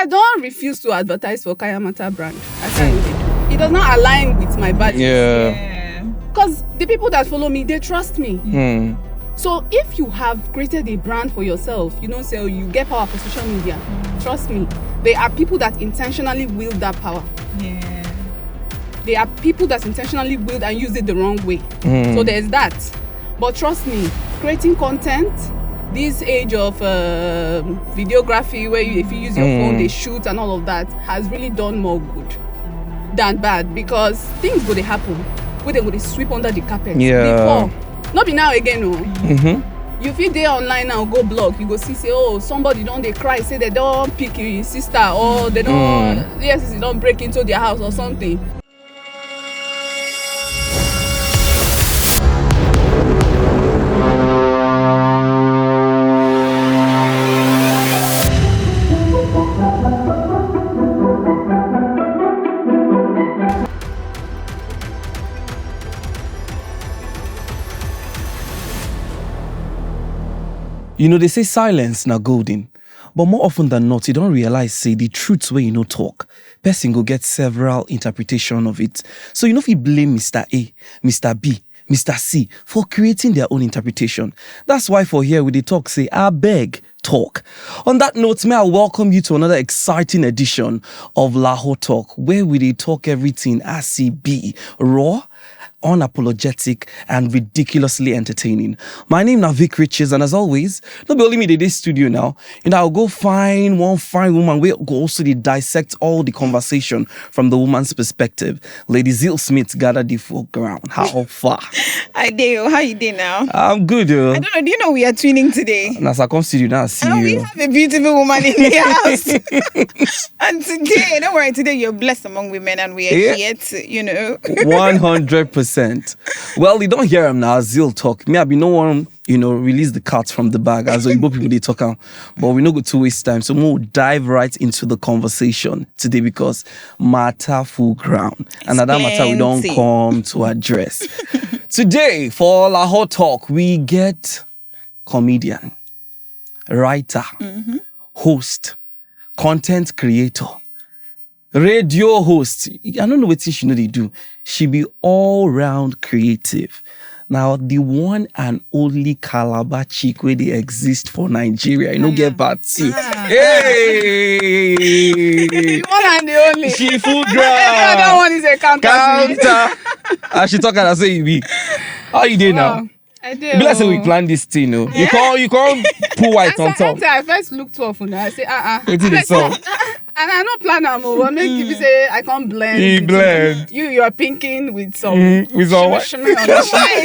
don't refuse to advertise for Kayamata brand. I can't. It does not align with my values. Yeah. Because the people that follow me, they trust me. So if you have created a brand for yourself, you don't say, oh, you get power for social media. Trust me, there are people that intentionally wield that power. Yeah. There are people that intentionally wield and use it the wrong way. So there's that. But trust me, creating content, this age of videography where if you use your phone, they shoot and all of that, has really done more good than bad, because things go to happen where they go to sweep under the carpet. Before, not be now again. You feel there online now, go blog, you go see say, oh, somebody don't they cry, say they don't pick your sister, or they don't yes, they don't break into their house or something. You know, they say silence na golden. But more often than not, you don't realize, say, the truth where you no talk. Person go get several interpretation of it. So you know if you blame Mr. A, Mr. B, Mr. C for creating their own interpretation. That's why for here we dey talk, say, I beg, talk. On that note, may I welcome you to another exciting edition of LahorTalk, where we dey talk everything as it be, raw, unapologetic, and ridiculously entertaining. My name is Vic Riches, and as always, not be only me in this studio now. You know, I'll go find one fine woman. We'll go also dissect all the conversation from the woman's perspective. Lady Zil Smith gathered the foreground. How far? Hi, Dale. How you doing now? I'm good, yo. I don't know. Do you know we are twinning today? And as I come to you now, I see And you. we have a beautiful woman in the house. And today, don't worry, today you're blessed among women, and we are here to, 100%. Well, you don't hear him now, Zil talk. Me, I be no one, release the cat from the bag, as Igbo people they talk on. But we no go to waste time. So we'll dive right into the conversation today, because matter full ground. And that matter we don't come to address. Today, for LahorTalk, we get comedian, writer, host, content creator, radio host. I don't know what she know they do. She be all-round creative. Now, the one and only Calabar Chic where they exist for Nigeria. You know, get bad too. Hey! The one and the only. She full ground. The other one is a counter. And she talking and say, you be. How you doing now? I did. Be like say we plan this thing, no? You can't put white on top. I first looked too often. I say, It's in the song. And I don't plan am o. Make you say I can't blend. You blend. You are pinking with some with some white. shimmy on the white.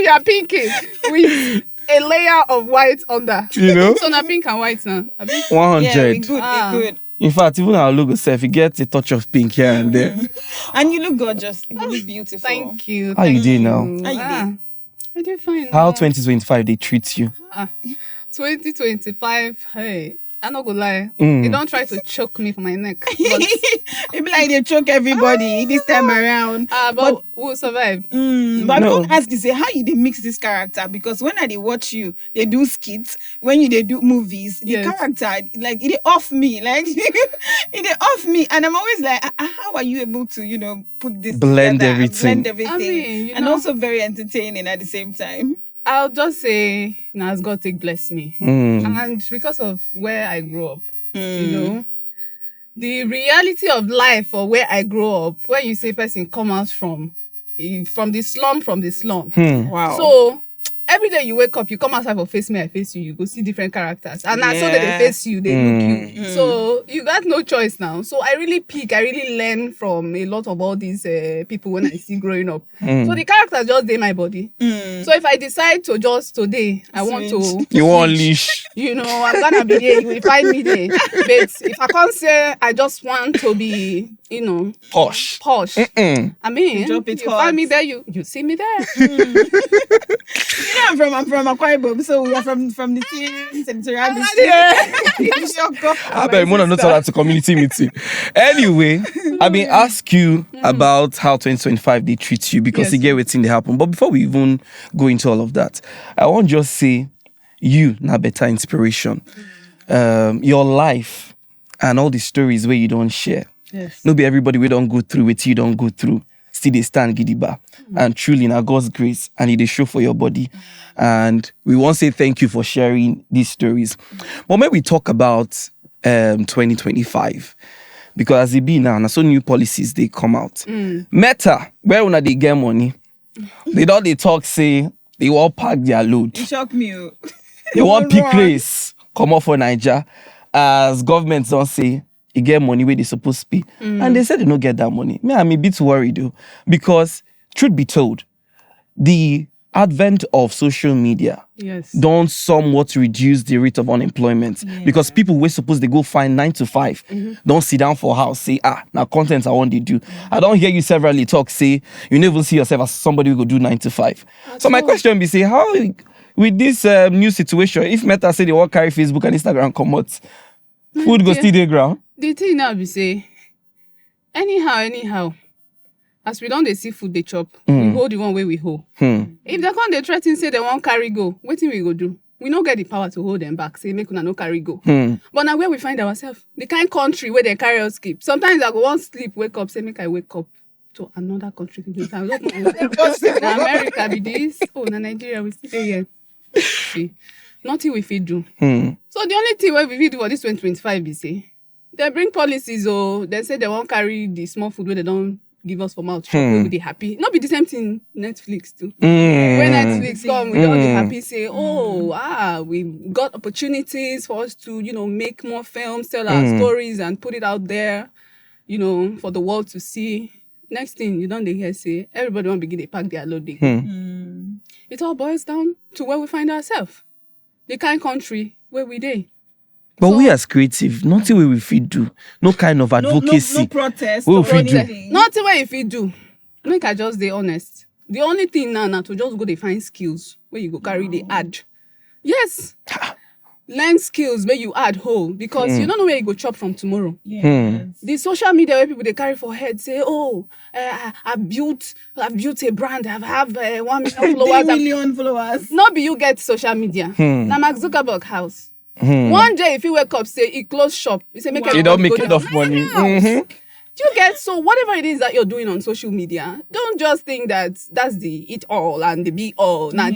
You are pinking with a layer of white under. So now pink and white now. 100. Yeah, we good. In fact, even our logo self, it gets a touch of pink here and there. And you look gorgeous. You look beautiful. Thank you. How you doing now? How you doing? I do fine. How 2025 they treat you? 2025, hey. I'm not gonna lie. They don't try to choke me for my neck. But it be like they choke everybody this time around. But we'll survive. But I'm going to ask you, say, how you they mix this character? Because when I they watch you, they do skits. When you they do movies, the character, like, it off me. Like, it off me. And I'm always like, how are you able to, put this blend together, everything. blend everything. And also very entertaining at the same time. I'll just say, as God take bless me. And because of where I grew up, the reality of life or where I grew up, when you say person come out from the slum. Wow. So every day you wake up, you come outside for face me, I face you, you go see different characters. And so that they face you, they look you. So you got no choice now. So I really learn from a lot of all these people when I see growing up. So the characters just dey my body. So if I decide to just today, I want to... You want leash. I'm gonna be there, you will find me there. But if I can't say I just want to be, posh. I mean, drop it you hard. find me there, you see me there. I'm from Akwa Ibom, so we are from the same senatorial district. I bet more than not at a community meeting. Anyway, I mean, ask you about how 2025 they treat you, because you get what's in the happen. But before we even go into all of that, I want to just say you now better inspiration. your life and all the stories where you don't share. Yes. No be everybody we don't go through it, you don't go through. Still they stand gidiba. And truly now God's grace and it is show for your body. And we want to say thank you for sharing these stories. But when we talk about 2025, because as it be now, so new policies they come out. Meta, where when they get money, they talk say they all pack their load. It shocked me. They want pick race come off for Niger as governments don't say you get money where they supposed to be. And they said they don't get that money. Me, I'm a bit worried though, because truth be told, the advent of social media don't somewhat reduce the rate of unemployment because people were supposed to go find 9 to 5. Don't sit down for house, say, now content I want to do. I don't hear you severally talk, say, you never see yourself as somebody who go do 9 to 5. So my question be, say, how with this new situation, if Meta say they won't carry Facebook and Instagram come out, food go still the ground? The thing now be say, anyhow, as we don't dey see food they chop, we hold the one way we hold. If they come they threaten say they won't carry go, what thing we go do? We don't get the power to hold them back, say make una no carry go. But now where we find ourselves, the kind country where they carry us keep. Sometimes I go one sleep, wake up, say make I wake up to another country. Na America be this, na Nigeria we still here. See, nothing we fit do. So the only thing we fit do for this 2025 be say, they bring policies they say they won't carry the small food where they don't give us for mouth. We will be happy. Not be the same thing Netflix too. When Netflix come, we don't be happy say, we got opportunities for us to, make more films, tell our stories and put it out there, for the world to see. Next thing, you don't hear say, everybody want to begin to pack their load. They go. It all boils down to where we find ourselves. The kind country where we dey. But we as creative, nothing we fit do. No kind of advocacy. No protest. We fit do. Nothing where if you do. Make I just be honest. The only thing now to just go dey find skills where you go carry the ad. Yes. Learn skills where you add whole because you don't know where you go chop from tomorrow. The social media where people they carry for head say, I've built a brand. I have 1 million followers. 3 million followers. Not be you get social media. Now Mark Zuckerberg house. One day if you wake up say he close shop, he say make you don't make enough money. Do you get so whatever it is that you're doing on social media, don't just think that that's the it all and the be all. Now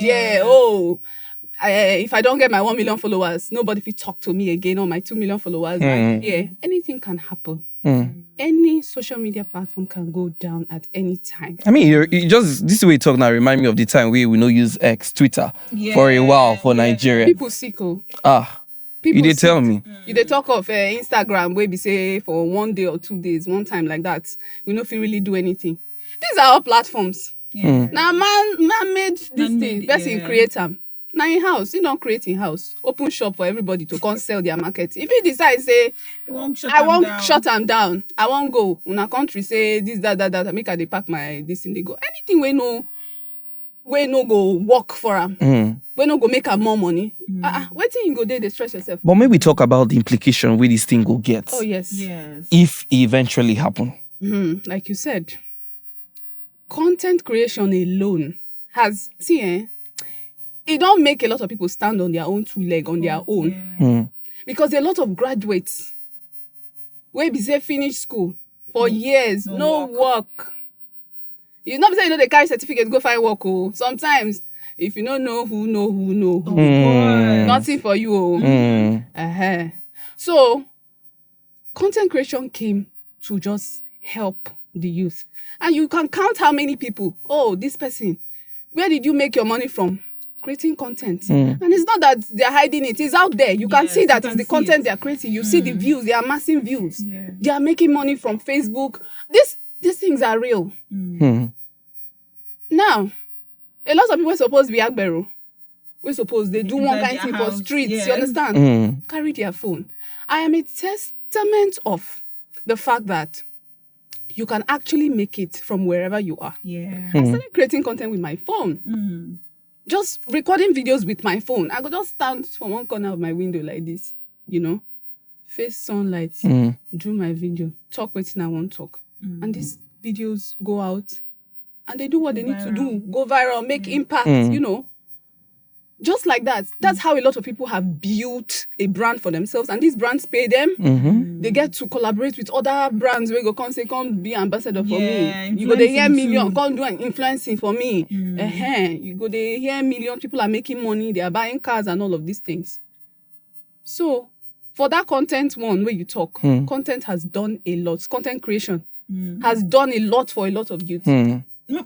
if I don't get my 1 million followers, nobody will talk to me again or my 2 million followers. Anything can happen. Any social media platform can go down at any time. I mean, you just this way you talk now remind me of the time we no use X, Twitter for a while for Nigeria. People sickle. You did tell me. You did talk of Instagram where we say for 1 day or 2 days, one time like that, we no fit really do anything. These are all platforms. Now man made this thing. Person create them. Now in house, you don't create in house. Open shop for everybody to come sell their market. If you decide say, I won't shut them down. I won't go. When a country say this, that, make they pack my this thing, they go. Anything we no go work for them. We no go make her more money. Wait till you go there, they stress yourself. But maybe talk about the implication where this thing go get. Oh yes. If it eventually happen. Like you said, content creation alone has it don't make a lot of people stand on their own 2 legs on their own. Because a lot of graduates where be say finish school for years, no work. You not say they carry certificate, go find work. Sometimes if you don't know who know. Nothing for you. So content creation came to just help the youth. And you can count how many people, this person, where did you make your money from? Creating content. And it's not that they're hiding it. It's out there. You can see that it's the content they're creating. You see the views. They are massive views. They are making money from Facebook. These things are real. Now, a lot of people are supposed to be Agbero. We're supposed they do one kind of thing for streets. You understand? Carry their phone. I am a testament of the fact that you can actually make it from wherever you are. I started creating content with my phone. Just recording videos with my phone. I could just stand from one corner of my window like this, face sunlight, do my video, talk what I want to talk. And these videos go out and they do what they need to do, go viral, make impact, Just like that. That's how a lot of people have built a brand for themselves, and these brands pay them. They get to collaborate with other brands where go come say, come be ambassador for me. You go they hear million, come do an influencing for me. You go they hear million people are making money, they are buying cars and all of these things. So for that content one where you talk, content has done a lot. Content creation has done a lot for a lot of youth.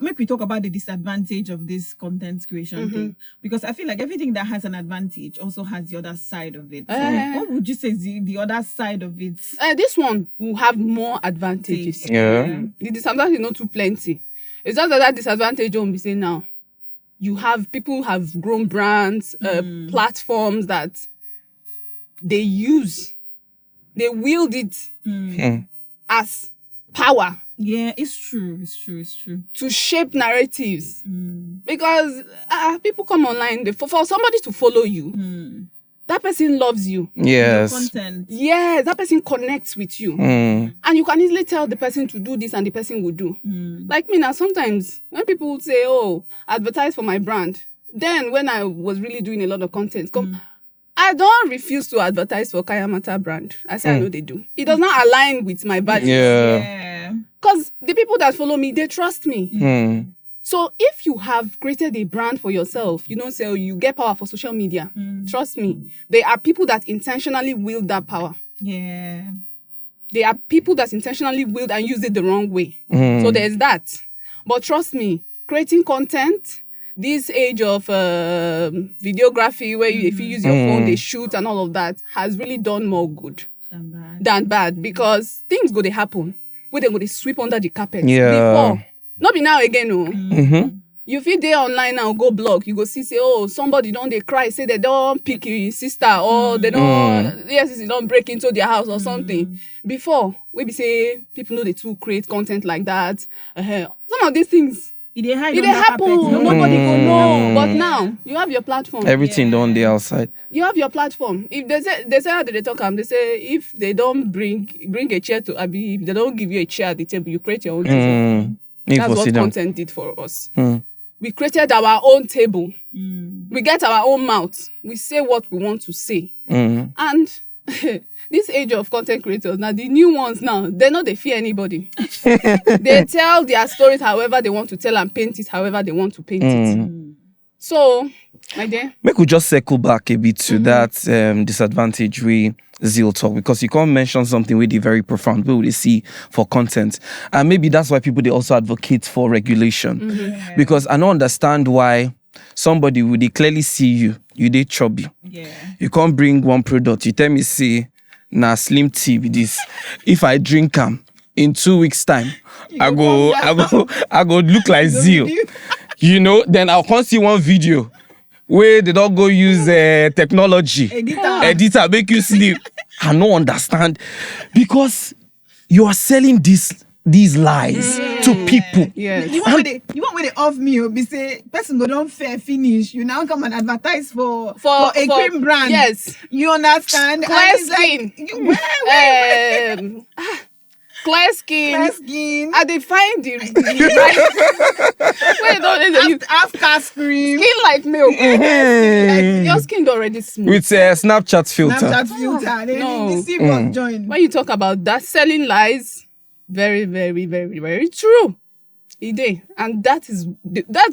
Make we talk about the disadvantage of this content creation thing, because I feel like everything that has an advantage also has the other side of it. So what would you say is the other side of it? This one will have more advantages. Yeah. The disadvantage is not too plenty. It's just that disadvantage won't be saying now. You have people have grown brands, platforms that they use, they wield it as power. Yeah, it's true. To shape narratives. Because people come online, for somebody to follow you, that person loves you. Yes. Your content. Yes, that person connects with you. And you can easily tell the person to do this and the person will do. Like me now, sometimes when people say, oh, advertise for my brand, then when I was really doing a lot of content, I don't refuse to advertise for Kayamata brand. I say I know they do. It does not align with my values. Yeah. Because the people that follow me, they trust me. So if you have created a brand for yourself, you don't say, oh, you get power for social media. Trust me. There are people that intentionally wield that power. Yeah. There are people that intentionally wield and use it the wrong way. So there's that. But trust me, creating content, this age of videography, where if you use your phone, they shoot and all of that, has really done more good than bad. Because things go to happen where they go to sweep under the carpet. Before. Not be now again, no. You feel they online now, go blog, you go see, say, oh, somebody don't they cry, say they don't pick your sister, or they don't, yes, they don't break into their house or something. Before, we be say, people know they too create content like that. Some of these things, it happen. Nobody go know. But now, you have your platform. Everything on the outside. You have your platform. If they say how they talk, they say if they don't bring a chair to Abi, if they don't give you a chair at the table, you create your own table. That's what content did for us. We created our own table. We get our own mouth. We say what we want to say. And this age of content creators, now the new ones now, they fear anybody. They tell their stories however they want to tell and paint it however they want to paint it. So, my dear. Make we just circle back a bit to that disadvantage we Zeal talk, because you can't mention something really very profound we see for content. And maybe that's why people, they also advocate for regulation. Because I don't understand why somebody would they clearly see you they chubby. You can't bring one product. You tell me, say, nah, slim tea with this. If I drink them in 2 weeks' time, I go look like Zeal. You know, then I'll come see one video where they don't go use technology. Editor make you sleep. I don't understand. Because you are selling these lies to people. You want when they off me or be say person go don't fair finish. You now come and advertise for a cream brand. Yes. You understand? Clear skin. Clear skin. And they find the right. Wait, half cream. Skin like milk. Like, your skin already smooth. With a Snapchat filter. They see what join. When you talk about that selling lies, very, very, very, very true. And that's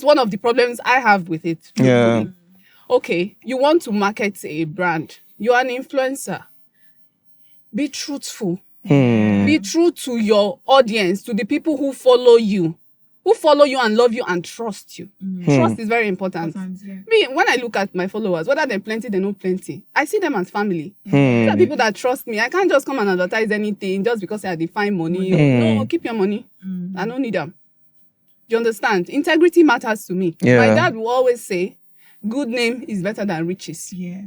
one of the problems I have with it. Yeah. Okay, you want to market a brand. You're an influencer. Be truthful. Be true to your audience, to the people who follow you and love you and trust you. Trust is very important. Me, when I look at my followers, whether they're plenty, they're not plenty, I see them as family. These are people that trust me. I can't just come and advertise anything just because I define money. No, keep your money. I don't need them. Do you understand? Integrity matters to me. Yeah. My dad will always say, good name is better than riches. Yeah.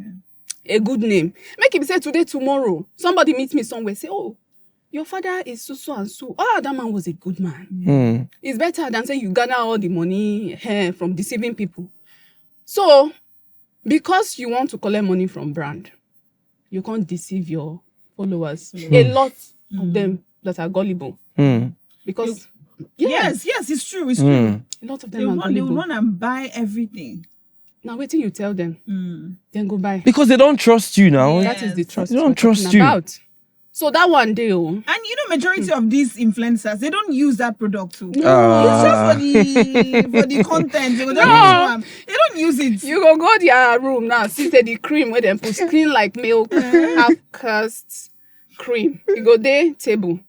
A good name. Make him say today, tomorrow. Somebody meets me somewhere, say, oh, your father is so and so. Oh, that man was a good man. It's better than saying you gather all the money from deceiving people. So, because you want to collect money from brand, you can't deceive your followers. A lot of them that are gullible. Because, yes, it's true. It's true. A lot of them are gullible. They will run and buy everything. Now wait till you tell them. Then go buy. Because they don't trust you now. That is the trust. They don't trust you. About. So that one day, And majority of these influencers, they don't use that product too. No. It's just for the content. They don't use it. You go their room now, see the cream where them put clean like milk, half cast cream. You go there, table.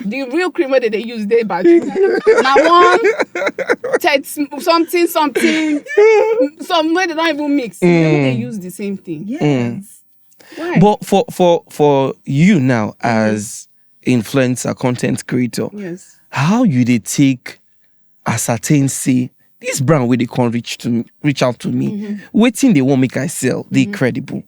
The real cream where they use they bad. Now one something, some where they don't even mix. They use the same thing. Yes. Why? But for you now as influencer, content creator, Yes. how you they take ascertain say this brand where they can reach out to me, waiting they won't make I sell, they credible.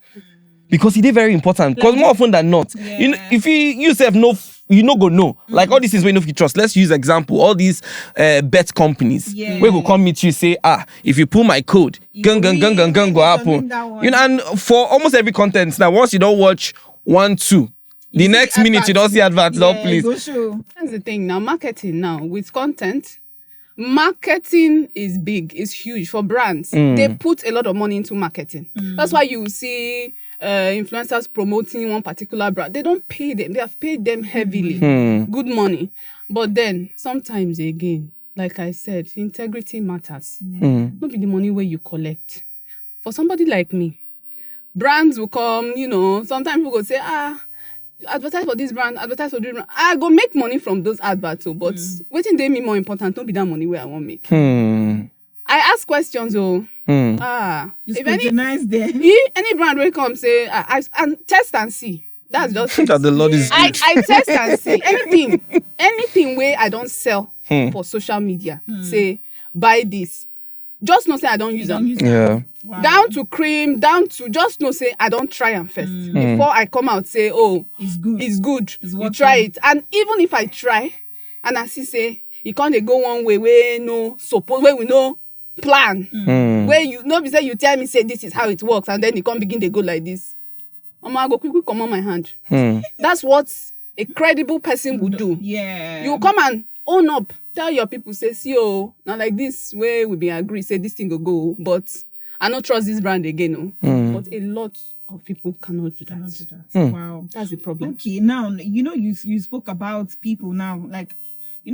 Because it is very important. Because more often than not, you know, if you yourself know, you no go know. Like all this is when you trust. Let's use example. All these bet companies where go come meet you say, if you pull my code, go happen. You know, and for almost every content now, once you don't watch 1, 2, the next minute you don't see adverts. No, please. That's the thing now. Marketing now with content. Marketing is big, it's huge for brands. They put a lot of money into marketing. That's why you see influencers promoting one particular brand. They don't pay them. They have paid them heavily. Good money. But then, sometimes again, like I said, integrity matters. Not be the money where you collect. For somebody like me, brands will come, sometimes people go say, advertise for this brand, advertise for this brand. I go make money from those adverts, but waiting they me more important, don't be that money where I want make. I ask questions, if any brand will come say, and test and see. That's just that the Lord is good. I test and see anything where I don't sell for social media. Say buy this. Just no say I don't use them. Yeah. Wow. Down to cream, down to just no say I don't try them first before I come out say it's good. You try it, and even if I try and I see say you can't they go one way where we no plan where you be say you tell me say this is how it works and then you can't begin to go like this. I go quick come on my hand. That's what a credible person would do. Yeah. You come and own up. Tell your people, say, now like this way we be agree, say this thing will go, but I don't trust this brand again. But a lot of people cannot do that. Wow. That's the problem. Okay, now, you spoke about people now, like,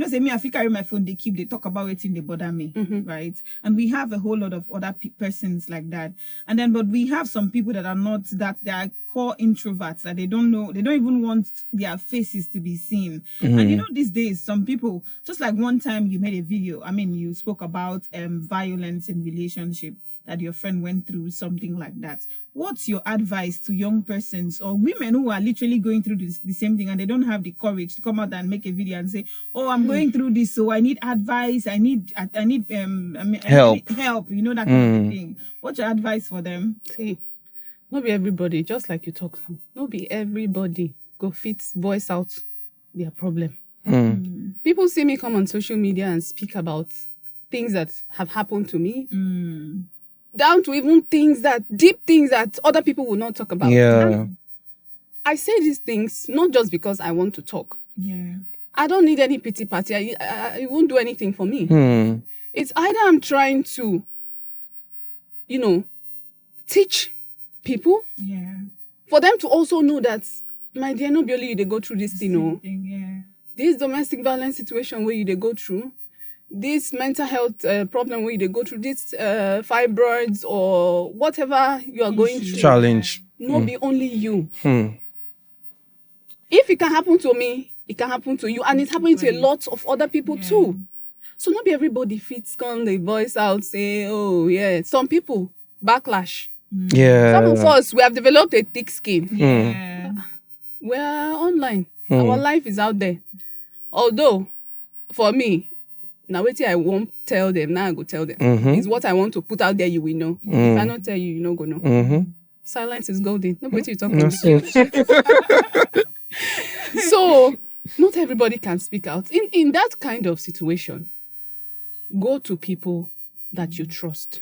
say me, if I carry my phone, they talk about it and they bother me, right? And we have a whole lot of other persons like that. And then, but we have some people that are not that, they are core introverts, that they don't even want their faces to be seen. And these days, some people, just like one time you made a video, you spoke about violence in relationship, that your friend went through something like that. What's your advice to young persons or women who are literally going through the same thing and they don't have the courage to come out and make a video and say, I'm going through this, so I need advice, I need help. I need help, that kind of thing. What's your advice for them? See, not be everybody, just like you talk, not be everybody go voice out their problem. People see me come on social media and speak about things that have happened to me. Down to even deep things that other people will not talk about. Yeah. And I say these things not just because I want to talk. Yeah. I don't need any pity party. It won't do anything for me. It's either I'm trying to, teach people. Yeah. For them to also know that, my dear, not only they go through this thing. Yeah. This domestic violence situation where they go through, this mental health problem where they go through, this fibroids or whatever you are going through. Challenge. Not be only you. If it can happen to me, it can happen to you. And it's happening to a lot of other people too. So not be everybody fits come the voice out, say, some people, backlash. Yeah. Some of us, we have developed a thick skin. Yeah. We're online. Our life is out there. Although, for me, now wait till I won't tell them. Now I go tell them. It's what I want to put out there. You will know. If I don't tell you, you know go know. Silence is golden. Nobody you talk about. So not everybody can speak out. In that kind of situation, go to people that you trust.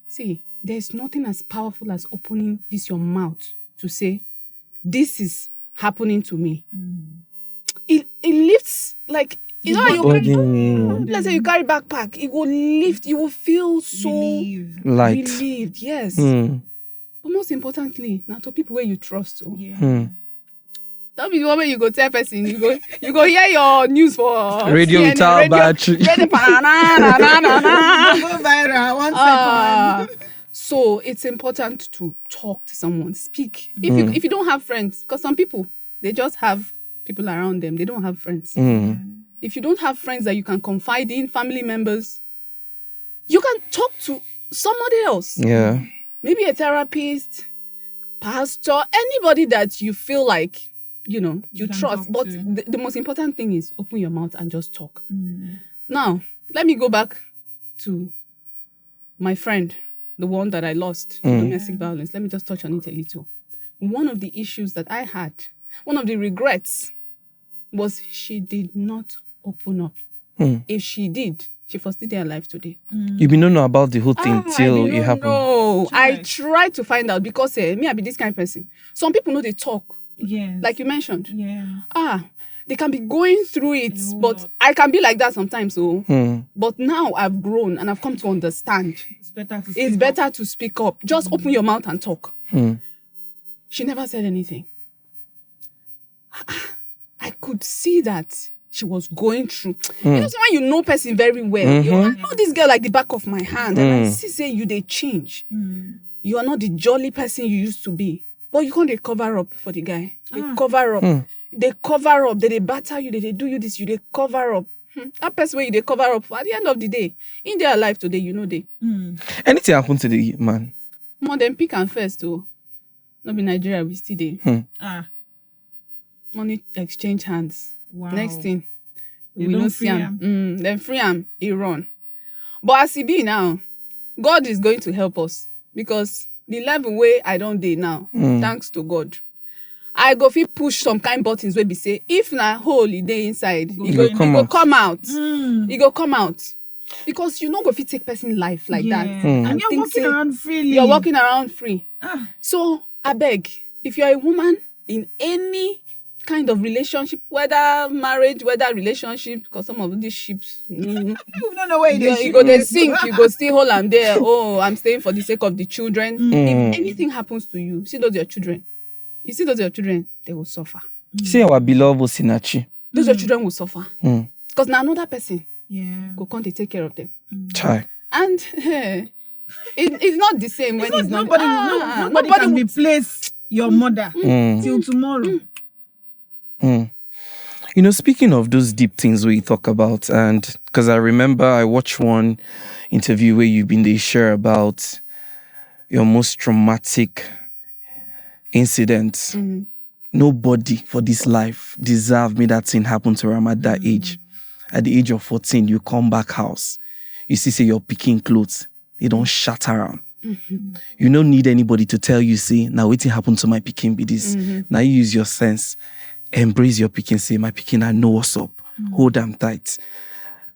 See, there's nothing as powerful as opening your mouth to say, this is happening to me. It lifts, like, You know, let's say you carry backpack, it will lift, you will feel so light. relieved. Yes. But most importantly, now to people where you trust. So. Yeah. Don't be the one where you go tell person, you go hear your news for Radio CNN, without battery. Go viral 1 second. So it's important to talk to someone, speak. If you don't have friends, because some people, they just have people around them. They don't have friends. If you don't have friends that you can confide in, family members, you can talk to somebody else. Yeah. Maybe a therapist, pastor, anybody that you feel like, you can trust. talk But to. the most important thing is open your mouth and just talk. Now, let me go back to my friend, the one that I lost to domestic violence. Let me just touch on it a little. One of the issues that I had, one of the regrets, was she did not open up. If she did, she was still there alive today. You be don't know about the whole thing till it happened. No, I tried to find out because me, I be this kind of person. Some people know they talk, Yes. like you mentioned. Yeah. They can be going through it, but I can be like that sometimes. But now I've grown and I've come to understand. It's better to It's better to speak up. Just open your mouth and talk. She never said anything. I could see that she was going through. You know, so when you know person very well, I know this girl like the back of my hand, and I see say you they change. You are not the jolly person you used to be, but you can't cover up for the guy. They cover up. They cover up. They batter you. They do you this. You they cover up. That person where you they cover up for, at the end of the day, in their life today, you know they. Anything happened to the man? More than pick and first too. Not be Nigeria, we still there. Money exchange hands. Wow. Next thing, They we don't don't see free him. Then free him, he run. But as he be now, God is going to help us because the level way I don't dey now, thanks to God, I go fit push some kind buttons where be say if na hole e dey inside, it go come out. It go come out. Because you not go fit take person life like that. And you're think walking say around freely. You're walking around free. So I beg, if you're a woman in any kind of relationship, whether marriage, whether relationship, because some of these ships, You don't know where you go they sink, you go still hold am there. Oh, I'm staying for the sake of the children. If anything happens to you, see those your children. You see those your children, they will suffer. See our beloved Osinachi. Those your children will suffer. Because now another person go come to take care of them. Chai. And it's not the same when it's not. Nobody can replace your mother till tomorrow. You know, speaking of those deep things we talk about, and because I remember I watched one interview where you've been share about your most traumatic incidents. Nobody for this life deserve me that thing happen to him at that age. At the age of 14, you come back house. You see, say you're picking clothes. They don't shut around. You don't need anybody to tell you, say, now waiting happened to my picking be this. Now you use your sense. Embrace your picking, say, my picking, I know what's up. Hold them tight.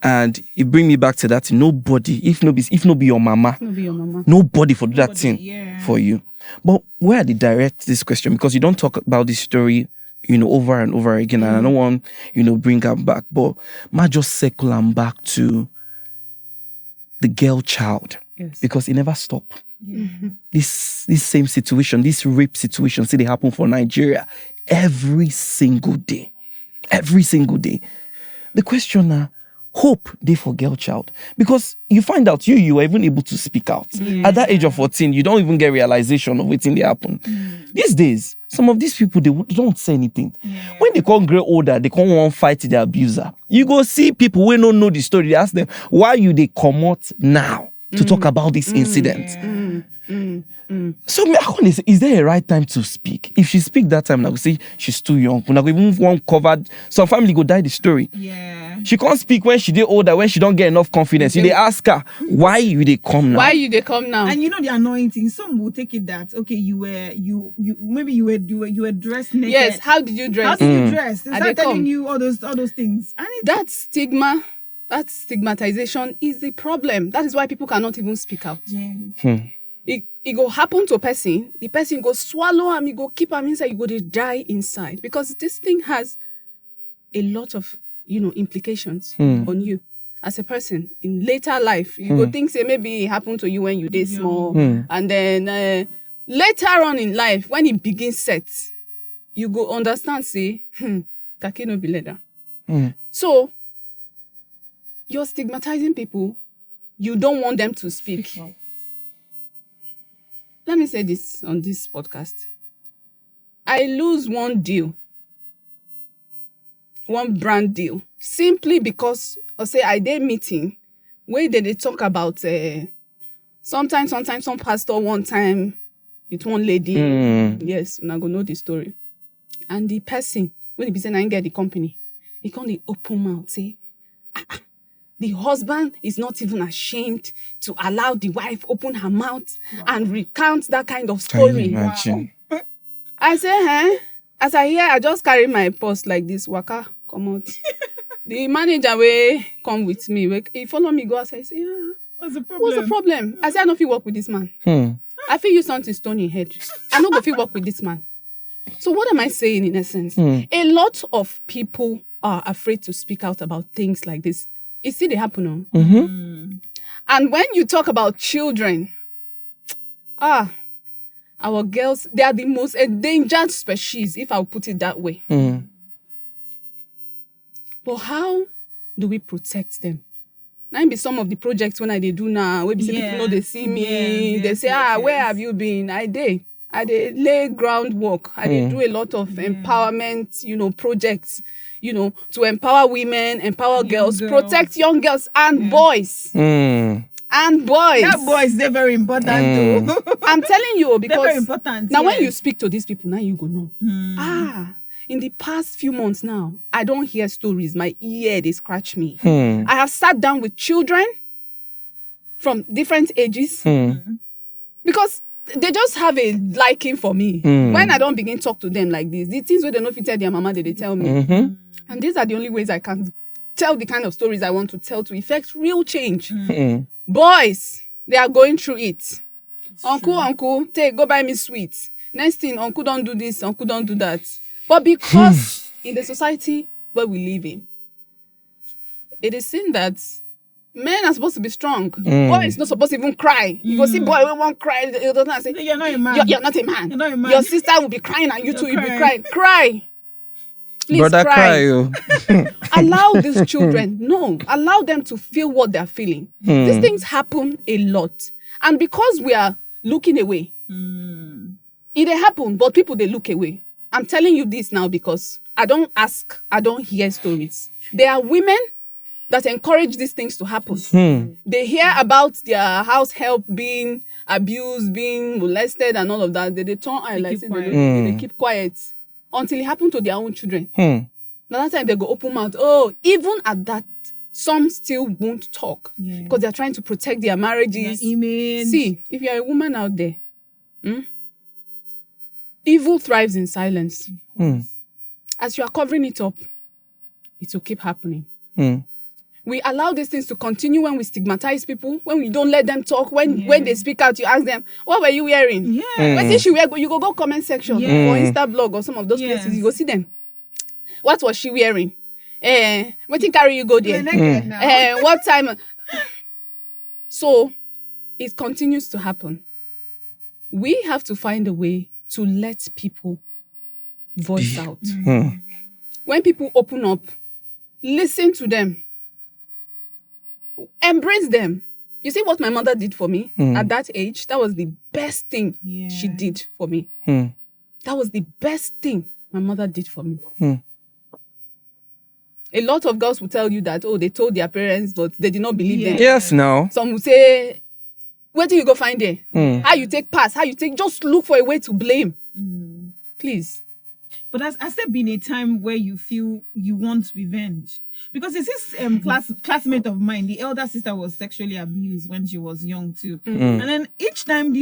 And it bring me back to that. Nobody, if no be your mama, nobody for do that thing for you. But where they direct this question, because you don't talk about this story, you know, over and over again, and I don't want, you know, bring them back. But ma just circle them back to the girl child, because it never stopped. This same situation, this rape situation, see they happen for Nigeria every single day. Every single day. The question now, hope they for girl child, because you find out you were even able to speak out at that age of 14. You don't even get realization of what's in they happen. These days, some of these people they don't say anything. When they come grow older, they come want fight the abuser. You go see people who don't know the story. They ask them, why you they come out now to talk about this incident? So is there a right time to speak? If she speak that time, I would say she's too young. When I even want covered, some family go die the story. She can't speak when she dey older, when she don't get enough confidence. You they ask her, why you they come now? Why you they come now? And you know the annoying thing, some will take it that okay, you were dressed naked. Yes, how did you dress? How did you dress? Is And that they telling come. you all those things? And it's That stigma, that stigmatization is the problem. That is why people cannot even speak out. It go happen to a person, the person go swallow him, he go keep him inside, you go to die inside. Because this thing has a lot of implications on you as a person in later life. You go think say maybe it happened to you when you did small, and then later on in life when it begins set, you go understand say kaki no be leather. So you're stigmatizing people. You don't want them to speak. Let me say this on this podcast. I lose one brand deal, simply because I did meeting where they talk about sometimes some pastor one time with one lady. Yes, I'm gonna know the story. And the person, when he be saying I get the company, he can't open mouth say, the husband is not even ashamed to allow the wife open her mouth and recount that kind of story. Can you imagine? Wow. I say, as I hear, I just carry my purse like this, waka, come out. The manager will come with me. He follow me, go outside. I say, what's the problem? What's the problem? I say, I don't feel work with this man. I feel you something stone in head. I don't go feel work with this man. So what am I saying in essence? A lot of people are afraid to speak out about things like this. You see, they happen. And when you talk about children, our girls, they are the most endangered species, if I'll put it that way. But how do we protect them? Now, be some of the projects when I do now, where people know they see me, they say, where have you been? I lay groundwork. I do a lot of empowerment, projects, to empower women, empower girls, protect young girls and boys. And boys. That boys, they're very important too. I'm telling you, because they're very important. Now when you speak to these people, now you go know. In the past few months now, I don't hear stories. My ear, they scratch me. I have sat down with children from different ages because they just have a liking for me. When I don't begin to talk to them like this, the things where they don't fit tell their mama, they tell me. And these are the only ways I can tell the kind of stories I want to tell to effect real change. Boys, they are going through it. Uncle, go buy me sweets. Next thing, uncle don't do this, uncle don't do that. But because in the society where we live in, it is seen that men are supposed to be strong. Boys not supposed to even cry. You go see boy who won't cry. He doesn't say, you're not a man. You're not a man. You're not a man. Your sister will be crying and you too will be crying. Cry. Please Brother, cry. cry. Allow these children, allow them to feel what they're feeling. These things happen a lot. And because we are looking away, it happen, but people, they look away. I'm telling you this now because I don't hear stories. There are women that encourage these things to happen. They hear about their house help being abused, being molested and all of that. They turn eye like they keep quiet until it happens to their own children. Now that time they go open mouth. Even at that, some still won't talk because they're trying to protect their marriages. Their image. See, if you're a woman out there, evil thrives in silence. As you are covering it up, it will keep happening. We allow these things to continue when we stigmatize people, when we don't let them talk, when they speak out, you ask them, what were you wearing? What did she wear? You go comment section or Insta blog or some of those places, you go see them. What was she wearing? What thing carry you go there? What time? So it continues to happen. We have to find a way to let people voice out. When people open up, listen to them. Embrace them. You see what my mother did for me at that age? That was the best thing she did for me. That was the best thing my mother did for me. A lot of girls will tell you that, they told their parents, but they did not believe them. Yes, no. Some will say, where do you go find there? How you take pass? Just look for a way to blame. Please. But has there been a time where you feel you want revenge? Because there's this classmate of mine, the elder sister was sexually abused when she was young too. And then each time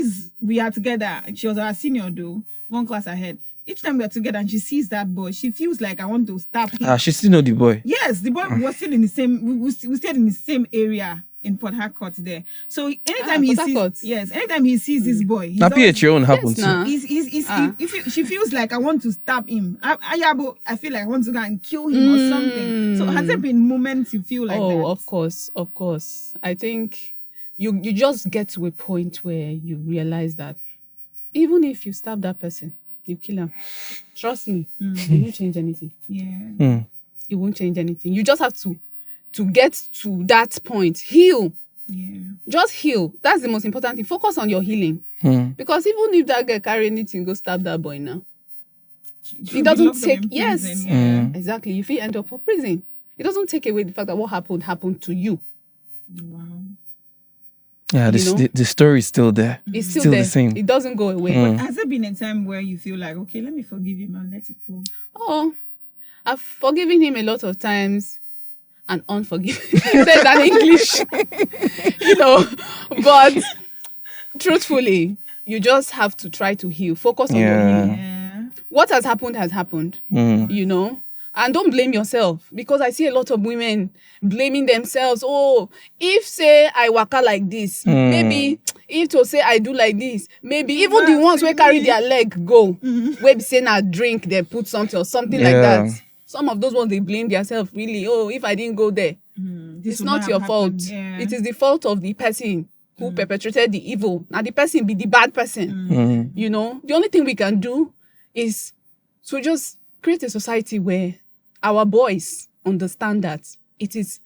we are together, she was our senior though, one class ahead. Each time we are together and she sees that boy, she feels like I want to stab him. She still know the boy. Yes, the boy was still in the same, we stayed in the same area in Port Harcourt there. So anytime he Port Harcourt. sees, anytime he sees this boy, he's Now always- PH own happens Yes, nah. too. she feels like I want to stab him. I feel like I want to go and kill him or something. So has there been moments you feel like that? Oh, of course. I think you just get to a point where you realize that even if you stab that person, you kill him. Trust me, it won't change anything. Yeah. It won't change anything. You just have to get to that point. Heal. Yeah. Just heal. That's the most important thing. Focus on your healing. Because even if that guy carry anything, go stab that boy now. It doesn't take exactly. If he end up for prison, it doesn't take away the fact that what happened to you. Wow. Yeah, the story is still there. It's still there. the same. It doesn't go away. Has there been a time where you feel like, okay, let me forgive him and let it go? Oh, I've forgiven him a lot of times and unforgiven. He said that in English, but truthfully, you just have to try to heal. Focus on your healing. Yeah. What has happened, and don't blame yourself, because I see a lot of women blaming themselves. Oh, if say I waka like this, maybe if to say I do like this, maybe even the ones who carry their leg go, where be saying I drink, they put something or something like that. Some of those ones, they blame themselves really. Oh, if I didn't go there, it's not your fault. Yeah. It is the fault of the person who perpetrated the evil. Now the person be the bad person. The only thing we can do is to just create a society where our boys understand that it is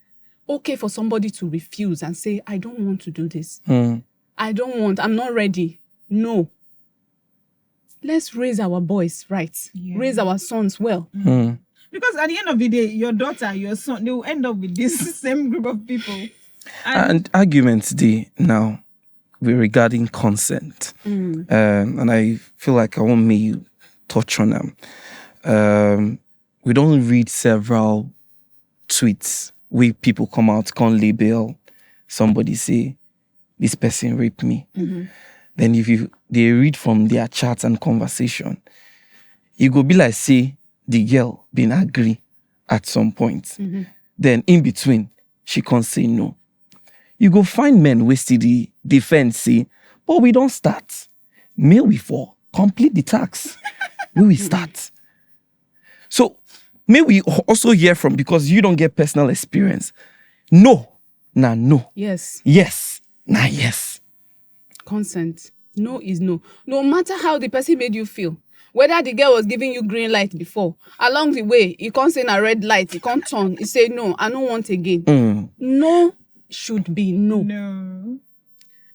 okay for somebody to refuse and say, I don't want to do this. I'm not ready. No. Let's raise our boys right. Raise our sons well. Because at the end of the day, your daughter, your son, they will end up with this same group of people. And arguments now regarding consent. And I feel like I want me touch on them. We don't read several tweets where people come out, can't label somebody, say, this person raped me. Then if they read from their chats and conversation, you go be like, say, the girl been agree at some point. Then in between, she can't say no. You go find men wasting the defense, say, but we don't start. May we for complete the tax. May we start. So may we also hear from, because you don't get personal experience. No, nah, no. Yes. Yes, nah, yes. Consent. No is no. No matter how the person made you feel. Whether the girl was giving you green light before, along the way, you can't say a red light, you can't turn. You say, no, I don't want again. No should be no. No.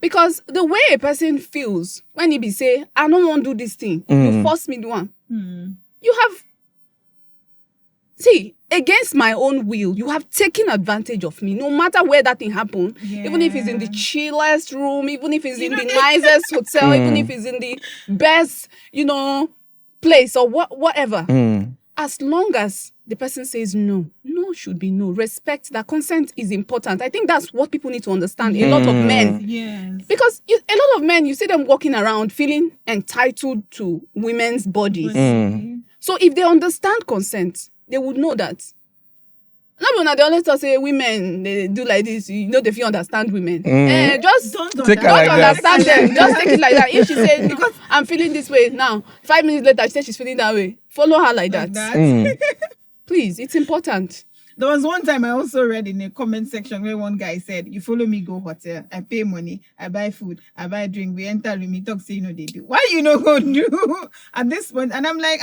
Because the way a person feels when he be say, I don't want to do this thing, you force me to do one. You have, against my own will, you have taken advantage of me, no matter where that thing happened. Even if it's in the chillest room, even if it's in the nicest hotel, even if it's in the best, place or whatever. As long as the person says no should be no. Respect that consent is important. I think that's what people need to understand. A lot of men. Yes. Because a lot of men, you see them walking around feeling entitled to women's bodies. So if they understand consent, they would know that. Not when they always say women, they do like this, if you understand women. Just don't understand them. Just take it like that. If she says, because I'm feeling this way now, 5 minutes later, she says she's feeling that way. Follow her like that. Please, it's important. There was one time I also read in a comment section where one guy said, you follow me, go hotel. I pay money. I buy food. I buy drink. We enter room. He talk, say, they do. Why you not go do at this point? And I'm like,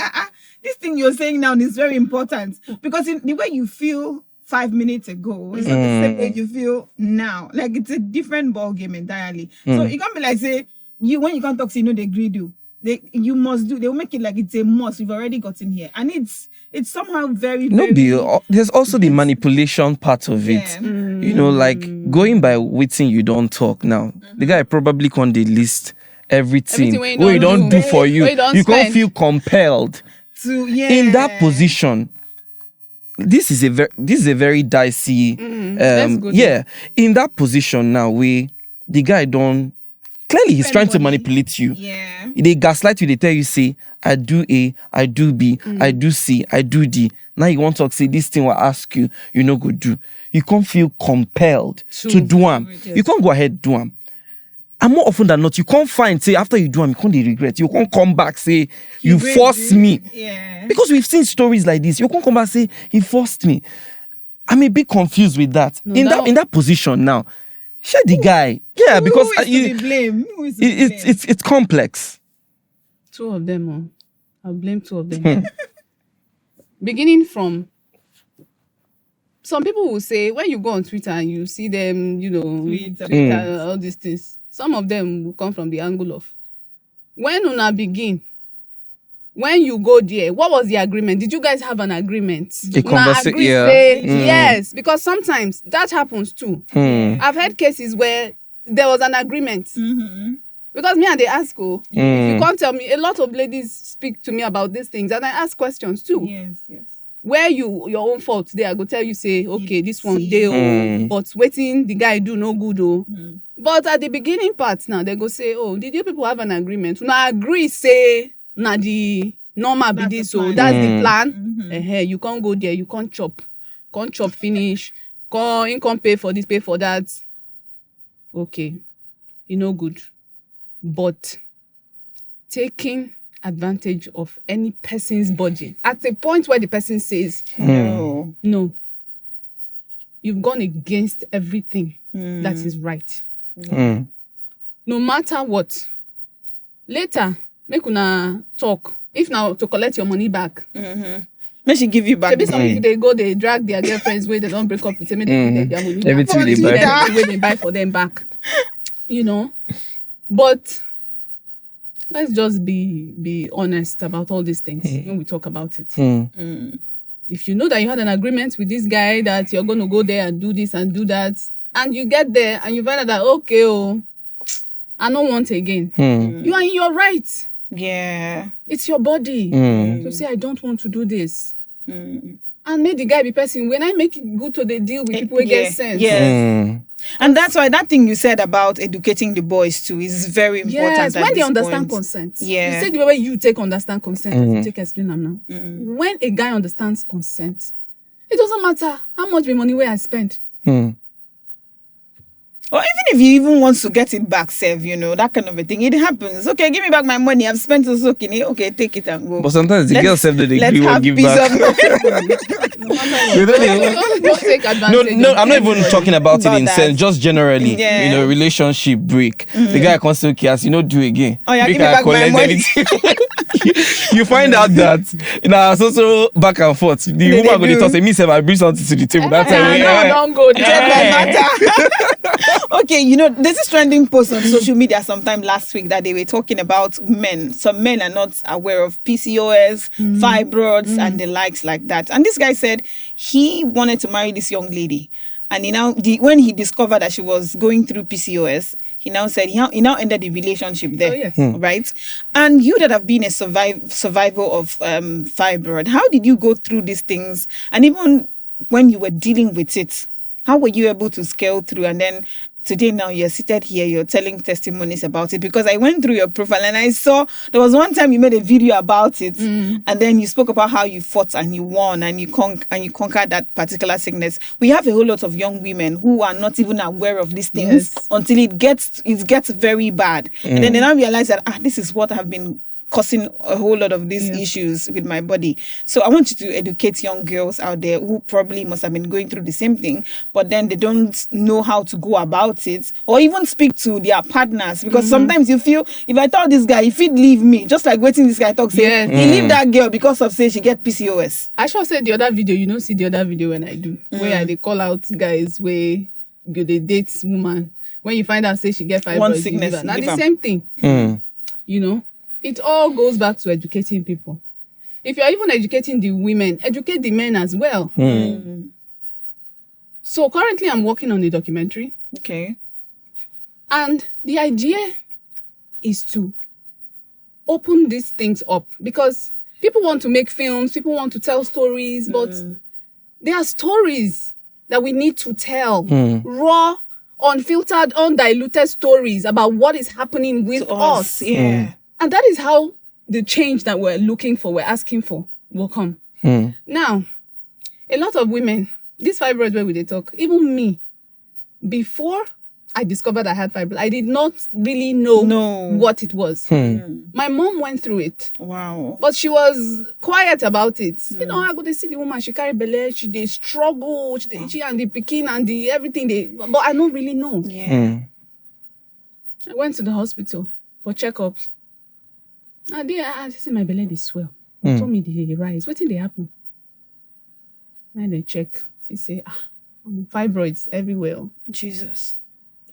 this thing you're saying now is very important. Because the way you feel 5 minutes ago is not the same way you feel now. Like, it's a different ball game entirely. So it can't be like, say, when you can't talk, say, they agree do. You must do. They will make it like it's a must. We've already gotten here, and it's somehow very. There's also the manipulation part of it. Like going by waiting, you don't talk. Now the guy probably can't list everything what you don't do for you. You can't feel compelled to in that position. This is a very dicey. In that position now, the guy don't clearly he's trying to Anybody. manipulate you. Yeah. They gaslight you, they tell you, say, I do A, I do B, I do C, I do D. Now you want to talk, say, this thing will ask you, you know, go do. You can't feel compelled to do them. You can't go ahead, do them. And more often than not, you can't find, say, after you do them, you can't regret. You can't come back, say, you forced me. Yeah. Because we've seen stories like this. You can't come back, say, he forced me. I'm a bit confused with that. No, In that position now, share the guy. Yeah, because who is to be blamed? Who is to be blamed? it's complex. Two of them. I'll blame two of them. Beginning from, some people will say, when you go on Twitter and you see them, you know, Twitter, all these things, some of them will come from the angle of, when Una begin, when you go there, what was the agreement? Did you guys have an agreement? Yes, because sometimes that happens too. I've had cases where there was an agreement. Because me and they ask, if you can't tell me, a lot of ladies speak to me about these things and I ask questions too. Yes. Where your own fault there, I go tell you, say, okay, this one they but waiting the guy do no good But at the beginning part now, they go say, did you people have an agreement? Now agree, say, na the normal be this, so that's the plan. You can't go there, you can't chop finish, can't pay for this, pay for that. Okay, you know good. But taking advantage of any person's body at a point where the person says, no, you've gone against everything that is right. No matter what. Later, make una talk. If now to collect your money back. May she give you back. Maybe some people they go, they drag their girlfriends where they don't break up with them, they their money back. Everything they buy for them back. You know? But let's just be honest about all these things when we talk about it. If you know that you had an agreement with this guy that you're going to go there and do this and do that, and you get there and you find out that, okay, I don't want again. You are in your right. Yeah. It's your body to say, I don't want to do this. And make the guy be person. When I make it good to the deal with people who get sense. Yes. And that's why that thing you said about educating the boys too is very important. Yes, when they understand consent. Yeah. You say the way you take understand consent, you take explain them now. When a guy understands consent, it doesn't matter how much money where I spend. Or even if you even want to get it back, save, you know, that kind of a thing. It happens. Okay, give me back my money. I've spent it so okay, take it and go. But sometimes the girls have the degree will give back. Don't take advantage. No, I'm not even talking about it in sense, just generally, you know, relationship break. The guy comes to okay, as you know, do again. Oh yeah, give me back my money. You find out that in our social back and forth, the woman going to talk, say, me, I bring something to the table. That's how don't go there. Okay, you know, there's this trending post on social media sometime last week that they were talking about men. Some men are not aware of PCOS, fibroids, and the likes like that. And this guy said he wanted to marry this young lady. And when he discovered that she was going through PCOS, he now said he now ended the relationship there, right? And you that have been a survivor of fibroid, how did you go through these things? And even when you were dealing with it, how were you able to scale through? And then today now you're seated here, you're telling testimonies about it, because I went through your profile and I saw there was one time you made a video about it, and then you spoke about how you fought and you won and you conquered that particular sickness. We have a whole lot of young women who are not even aware of these things until it gets very bad, and then they now realize that this is what I've been causing a whole lot of these issues with my body. So I want you to educate young girls out there who probably must have been going through the same thing, but then they don't know how to go about it or even speak to their partners, because sometimes you feel, if I tell this guy, if he'd leave me, just like waiting this guy talk, say, he leave that girl because of say she get PCOS. I sure said the other video, you don't see the other video when I do, where they call out guys where they date woman. When you find out, say she get fibroids, one sickness. Now the same thing. You know? It all goes back to educating people. If you're even educating the women, educate the men as well. So currently I'm working on a documentary. Okay. And the idea is to open these things up, because people want to make films, people want to tell stories, but there are stories that we need to tell. Raw, unfiltered, undiluted stories about what is happening with us. Yeah. And that is how the change that we're looking for, we're asking for, will come. Now, a lot of women, these fibroids where we they talk, even me, before I discovered I had fibroids, I did not really know what it was. My mom went through it. Wow. But she was quiet about it. You know, I go to see the woman, she carry belly, they struggle, she and the pikin and the everything, but I don't really know. Yeah. I went to the hospital for checkups. And I see my belly, they swell. They told me they rise. What did they happen? And they check. She say, fibroids everywhere. Jesus.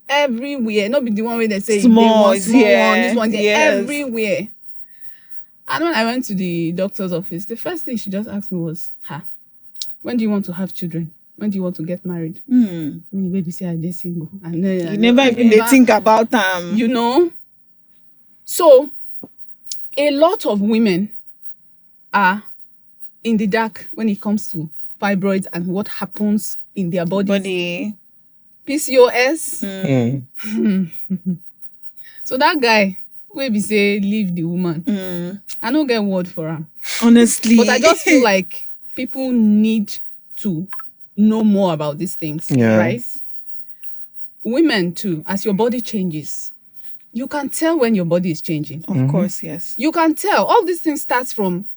Everywhere. Not be the one where they say small one, one, this one, yes. everywhere. And when I went to the doctor's office, the first thing she just asked me was, when do you want to have children? When do you want to get married? Baby say I'm single. And you never even think about them. You know? So, a lot of women are in the dark when it comes to fibroids and what happens in their body. PCOS. So that guy, where we say leave the woman, I don't get word for her. Honestly. But I just feel like people need to know more about these things, right? Women too, as your body changes, you can tell when your body is changing. Of course, yes. You can tell. All these things starts from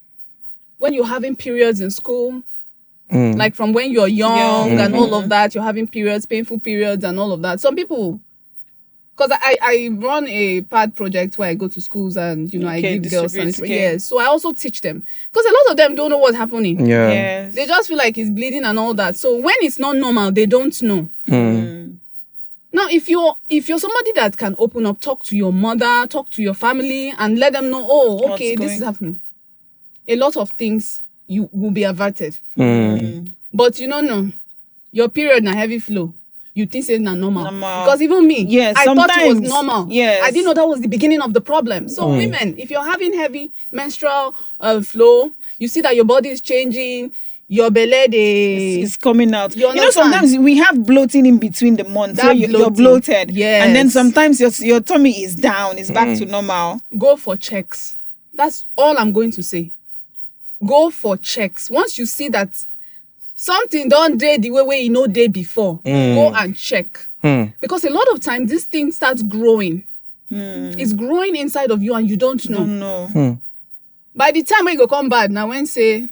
when you're having periods in school, like from when you're young and all of that, you're having periods, painful periods and all of that. Some people, because I run a pad project where I go to schools and, I give girls and so I also teach them. Because a lot of them don't know what's happening. Yes. They just feel like it's bleeding and all that. So when it's not normal, they don't know. Now, if you're somebody that can open up, talk to your mother, talk to your family, and let them know, okay, this is happening, a lot of things you will be averted. But you don't know, your period na heavy flow. You think it's not normal. Because even me, I thought it was normal. I didn't know that was the beginning of the problem. So women, if you're having heavy menstrual flow, you see that your body is changing, your belly is coming out. You know, sometimes we have bloating in between the months. So you're bloated. Yes. And then sometimes your tummy is down. It's back to normal. Go for checks. That's all I'm going to say. Go for checks. Once you see that something don't day the way you know day before, go and check. Because a lot of times this thing starts growing. It's growing inside of you and you don't know. By the time when you go come back, now when say,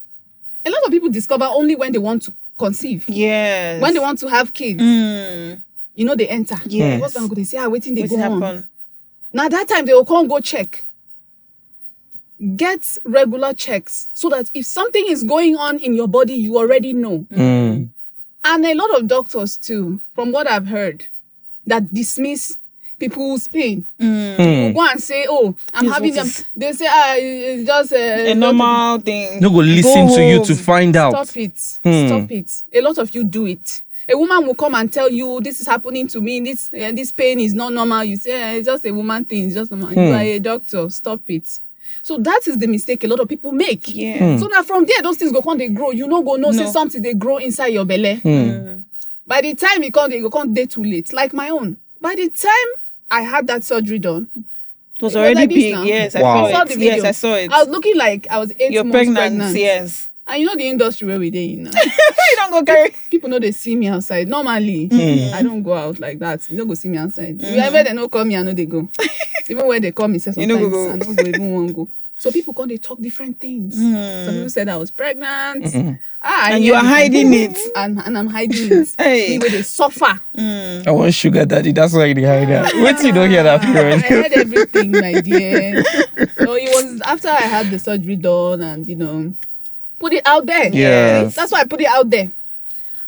a lot of people discover only when they want to conceive. Yes. When they want to have kids. They enter. Yes. What's going to say? Waiting they go happen? on. Now that time they will come go check. Get regular checks so that if something is going on in your body, you already know. And a lot of doctors too, from what I've heard, that dismiss people's pain. People go and say, I'm having them. They say, it's just a normal thing. No go listen to you to find out. Stop it. Stop it. A lot of you do it. A woman will come and tell you, this is happening to me, this pain is not normal. You say, it's just a woman thing, it's just normal. You are a doctor, stop it. So that is the mistake a lot of people make. So now from there, those things go come, they grow. You go no say something, they grow inside your belly. By the time they go come day too late. Like my own. By the time I had that surgery done, it was already big. Yes, I saw the video. Yes, I saw it. I was looking like I was 8 months pregnant. Yes. And you know the industry where we're in now. You don't go carry. People know they see me outside. Normally, I don't go out like that. You don't go see me outside. Wherever they don't call me, I know they go. Even when they call me, say sometimes I don't go even want to go. So people come, they talk different things. Some people said I was pregnant. And you are hiding it. And I'm hiding it. People, they suffer. I want sugar daddy. That's why they hide that. Wait, you don't hear that period. I heard everything, my dear. So it was after I had the surgery done and, put it out there. Yes. That's why I put it out there.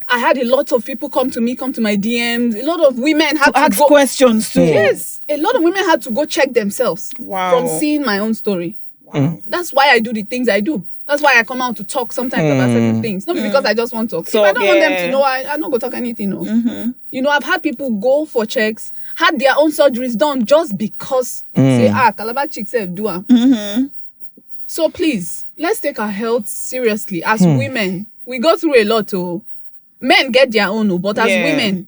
I had a lot of people come to my DMs. A lot of women had to ask go questions too. Yes. A lot of women had to go check themselves from seeing my own story. That's why I do the things I do. That's why I come out to talk sometimes about certain things. Not because I just want to talk. If I don't want them to know, I don't go talk anything. No. I've had people go for checks, had their own surgeries done just because say, Calabar Chic said do am. So please, let's take our health seriously. As women, we go through a lot. Men get their own, but as women,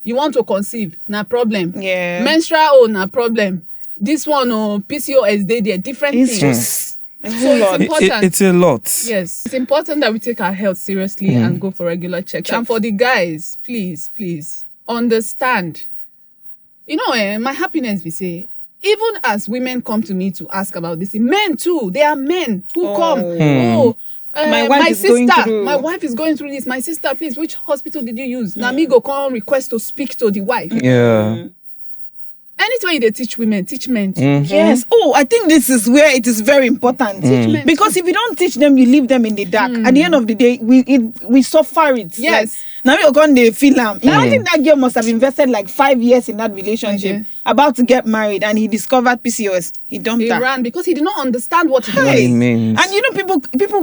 You want to conceive, na problem. Yeah. Menstrual, na problem. This one, PCOS, they're different It's things. just a So whole it's lot. important. It's a lot. Yes, it's important that we take our health seriously and go for regular checks. And for the guys, please understand. You know, my happiness, we say, even as women come to me to ask about this, men too, there are men who come. My wife is going through. My wife is going through this. My sister, please, which hospital did you use? Now me go come request to speak to the wife. Yeah. Anytime they teach women, teach men too. Yes. Oh, I think this is where it is very important. Because if you don't teach them, you leave them in the dark. At the end of the day, we suffer it. Yes. Now you're going to feel them. Imagine that girl must have invested like 5 years in that relationship, about to get married, and he discovered PCOS. He dumped He her. ran because he did not understand what it What was. it means. And you know,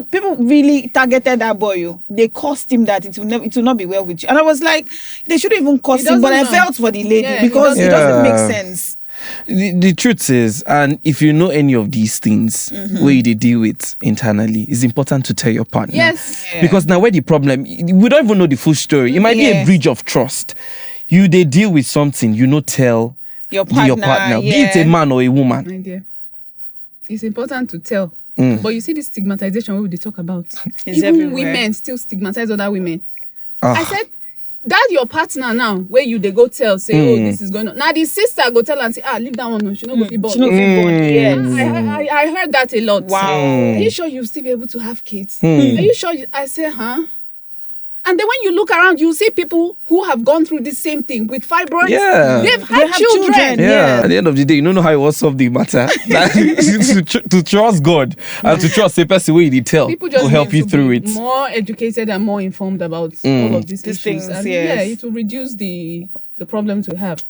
people really targeted that boy. They cursed him that it will not be well with you. And I was like, they shouldn't even curse He him. But I doesn't know. felt for the lady Yeah, he because it doesn't make Yeah. sense. The truth is, and if you know any of these things where they deal with internally, it's important to tell your partner. Yes. Because now where the problem, we don't even know the full story. It might be a breach of trust. They deal with something, tell Your your partner, partner, be it a man or a woman. My dear, it's important to tell. But you see this stigmatization we talk about. It's Even everywhere. women still stigmatize other women. Ah. I said, that your partner now, where they go tell, say, oh, this is going on. Now the sister go tell and say, leave that one, no, she no go be born. She not be born. Yes. I heard that a lot. Wow. Are you sure you'll still be able to have kids? Are you sure? I say, huh? And then when you look around, you see people who have gone through the same thing with fibroids. Yeah. They've They had have children. children. Yeah. At the end of the day, you don't know how it was solve the matter. to trust God and to trust the person where they tell People just will help need you to through be it. more educated and more informed about all of these issues. things, And yes. yeah, it will reduce the problems we have.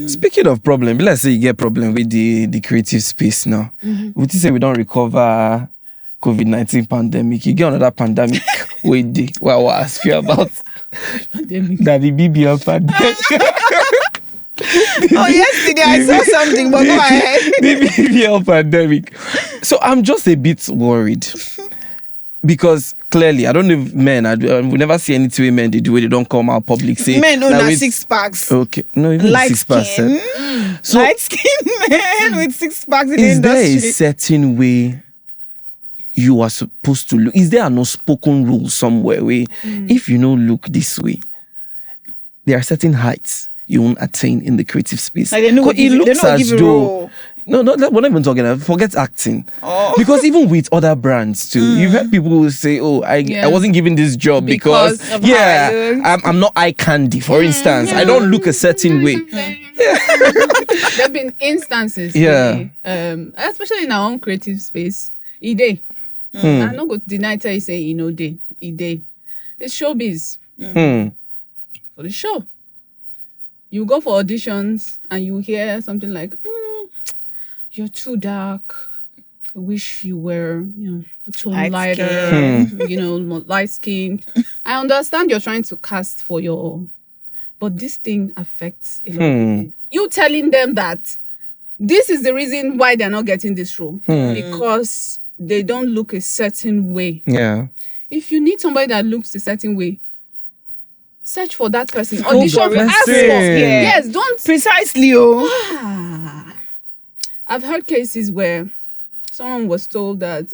Speaking of problem, let's say you get problem with the creative space now. Would you say we don't recover COVID-19 pandemic? You get another pandemic wait day. Well, I ask you about Pandemic. that the BBL pandemic. Oh, yesterday I saw something, but go ahead. The BBL pandemic. So I'm just a bit worried. Because clearly, I don't know if men, we never see anything where men they do where they don't come out public say. Men own "Nah, a wait." 6 packs. Okay, no, even Light 6%. skin. So Light skin men with 6 packs in the is there a industry. certain way you are supposed to look? Is there an unspoken rule somewhere where if you don't look this way, there are certain heights you won't attain in the creative space? Like they no go 'Cause give you- they no go give you role. no, we're not even talking about, forget acting. Oh. Because even with other brands too, you've heard people who say, oh, I wasn't given this job because Because of how I look. I'm not eye candy, for instance. I don't look a certain way. There have been instances, Yeah. especially in our own creative space. I'm not going to deny tell you say day. It's showbiz for the show. You go for auditions and you hear something like, "You're too dark. I wish you were, a tone lighter, more light skinned." I understand you're trying to cast for but this thing affects a lot of people. You telling them that this is the reason why they're not getting this role because they don't look a certain way. Yeah. If you need somebody that looks a certain way, search for that person. Go Audition for for it. ask for. Yeah. Yes, don't. Precisely, oh. I've heard cases where someone was told that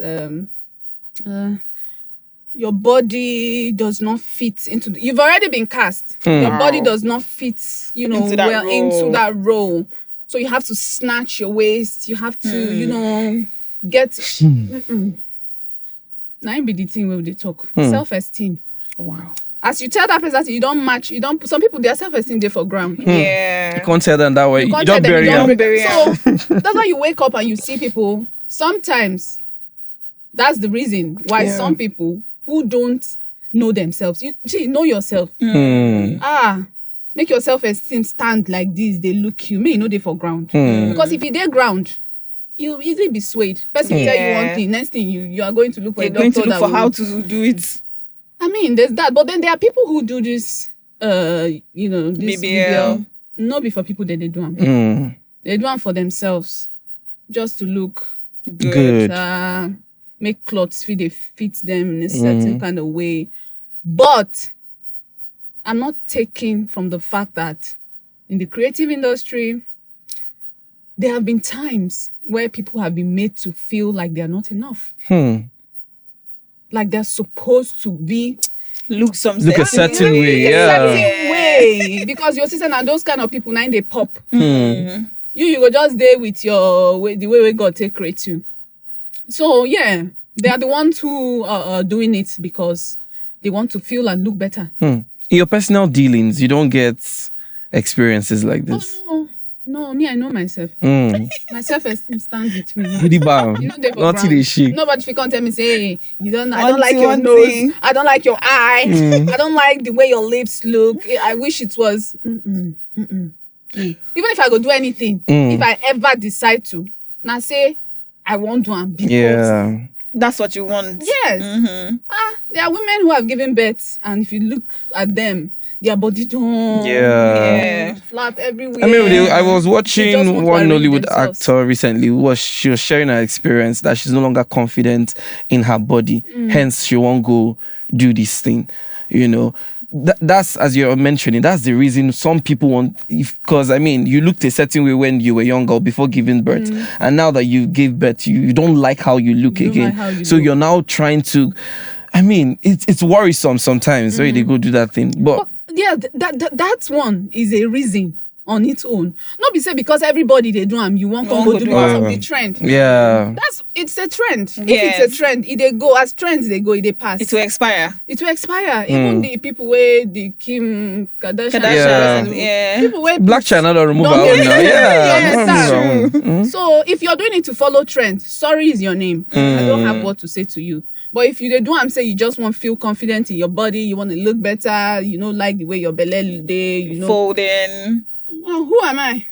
your body does not fit into. You've already been cast. Your body does not fit, Into that role. into that role. So you have to snatch your waist. You have to, get. Now be the thing where they talk. Self-esteem. Wow. As you tell that person that you don't match, some people their self-esteem they for ground. Yeah. You can't tell them that way. You can't don't tell them, bury you them. don't bury So that's why you wake up and you see people. Sometimes that's the reason why some people who don't know themselves, you see, know yourself. Make your self-esteem stand like this. They look you. May you know they for ground. Because if you dey ground, you easily be swayed. Person tell you one thing, next thing you are going to look for They're a going doctor to look that for will- how to do it. I mean, there's that. But then there are people who do this, this BBL. BBL. Not be for people that they do them. They do them for themselves. Just to look Good. Make clothes fit them in a certain kind of way. But are not taken from the fact that in the creative industry, there have been times where people have been made to feel like they're not enough. Like they're supposed to be Look a certain way, certain way. Because your sister and those kind of people, now they pop. You go just there with the way God take create you. So yeah, they are the ones who are doing it because they want to feel and look better. In your personal dealings, you don't get experiences like this. No, me, I know myself. My self-esteem stands with me. Goody bam. You know, they for Not ground. the shit. Nobody if you can't tell me, say, hey, I don't One like thing, your one nose. thing. I don't like your eye. I don't like the way your lips look. I wish it was. Even if I go do anything, if I ever decide to, now say, I won't do them because That's what you want. yes. There are women who have given birth, and if you look at them, their body don't flap everywhere. I mean, I was They just watching want one to arrange Nollywood themselves. actor recently. She was sharing her experience that she's no longer confident in her body. Hence, she won't go do this thing. You know, that's, as you're mentioning, that's the reason some people want. Because I mean, you looked a certain way when you were younger or before giving birth, and now that you gave birth, you don't like how you look You don't again. like how you So look. you're now trying to. I mean, it's worrisome sometimes when they go do that thing, but Yeah, that one is a reason on its own. Not be say because everybody they do you won't come go do because of the trend. yeah. It's a trend. Yes. If it's a trend, they go as trends they go, they pass. It will expire. It will expire. Even the people where the Kim Kardashian, Yeah. people where Black China don't remove Don't our own get- now. Yes, don't that's remove our own. So if you're doing it to follow trend, sorry is your name. I don't have what to say to you. But if you do, I'm saying you just want to feel confident in your body, you want to look better, like the way your belly day, Folding. Oh, who am I?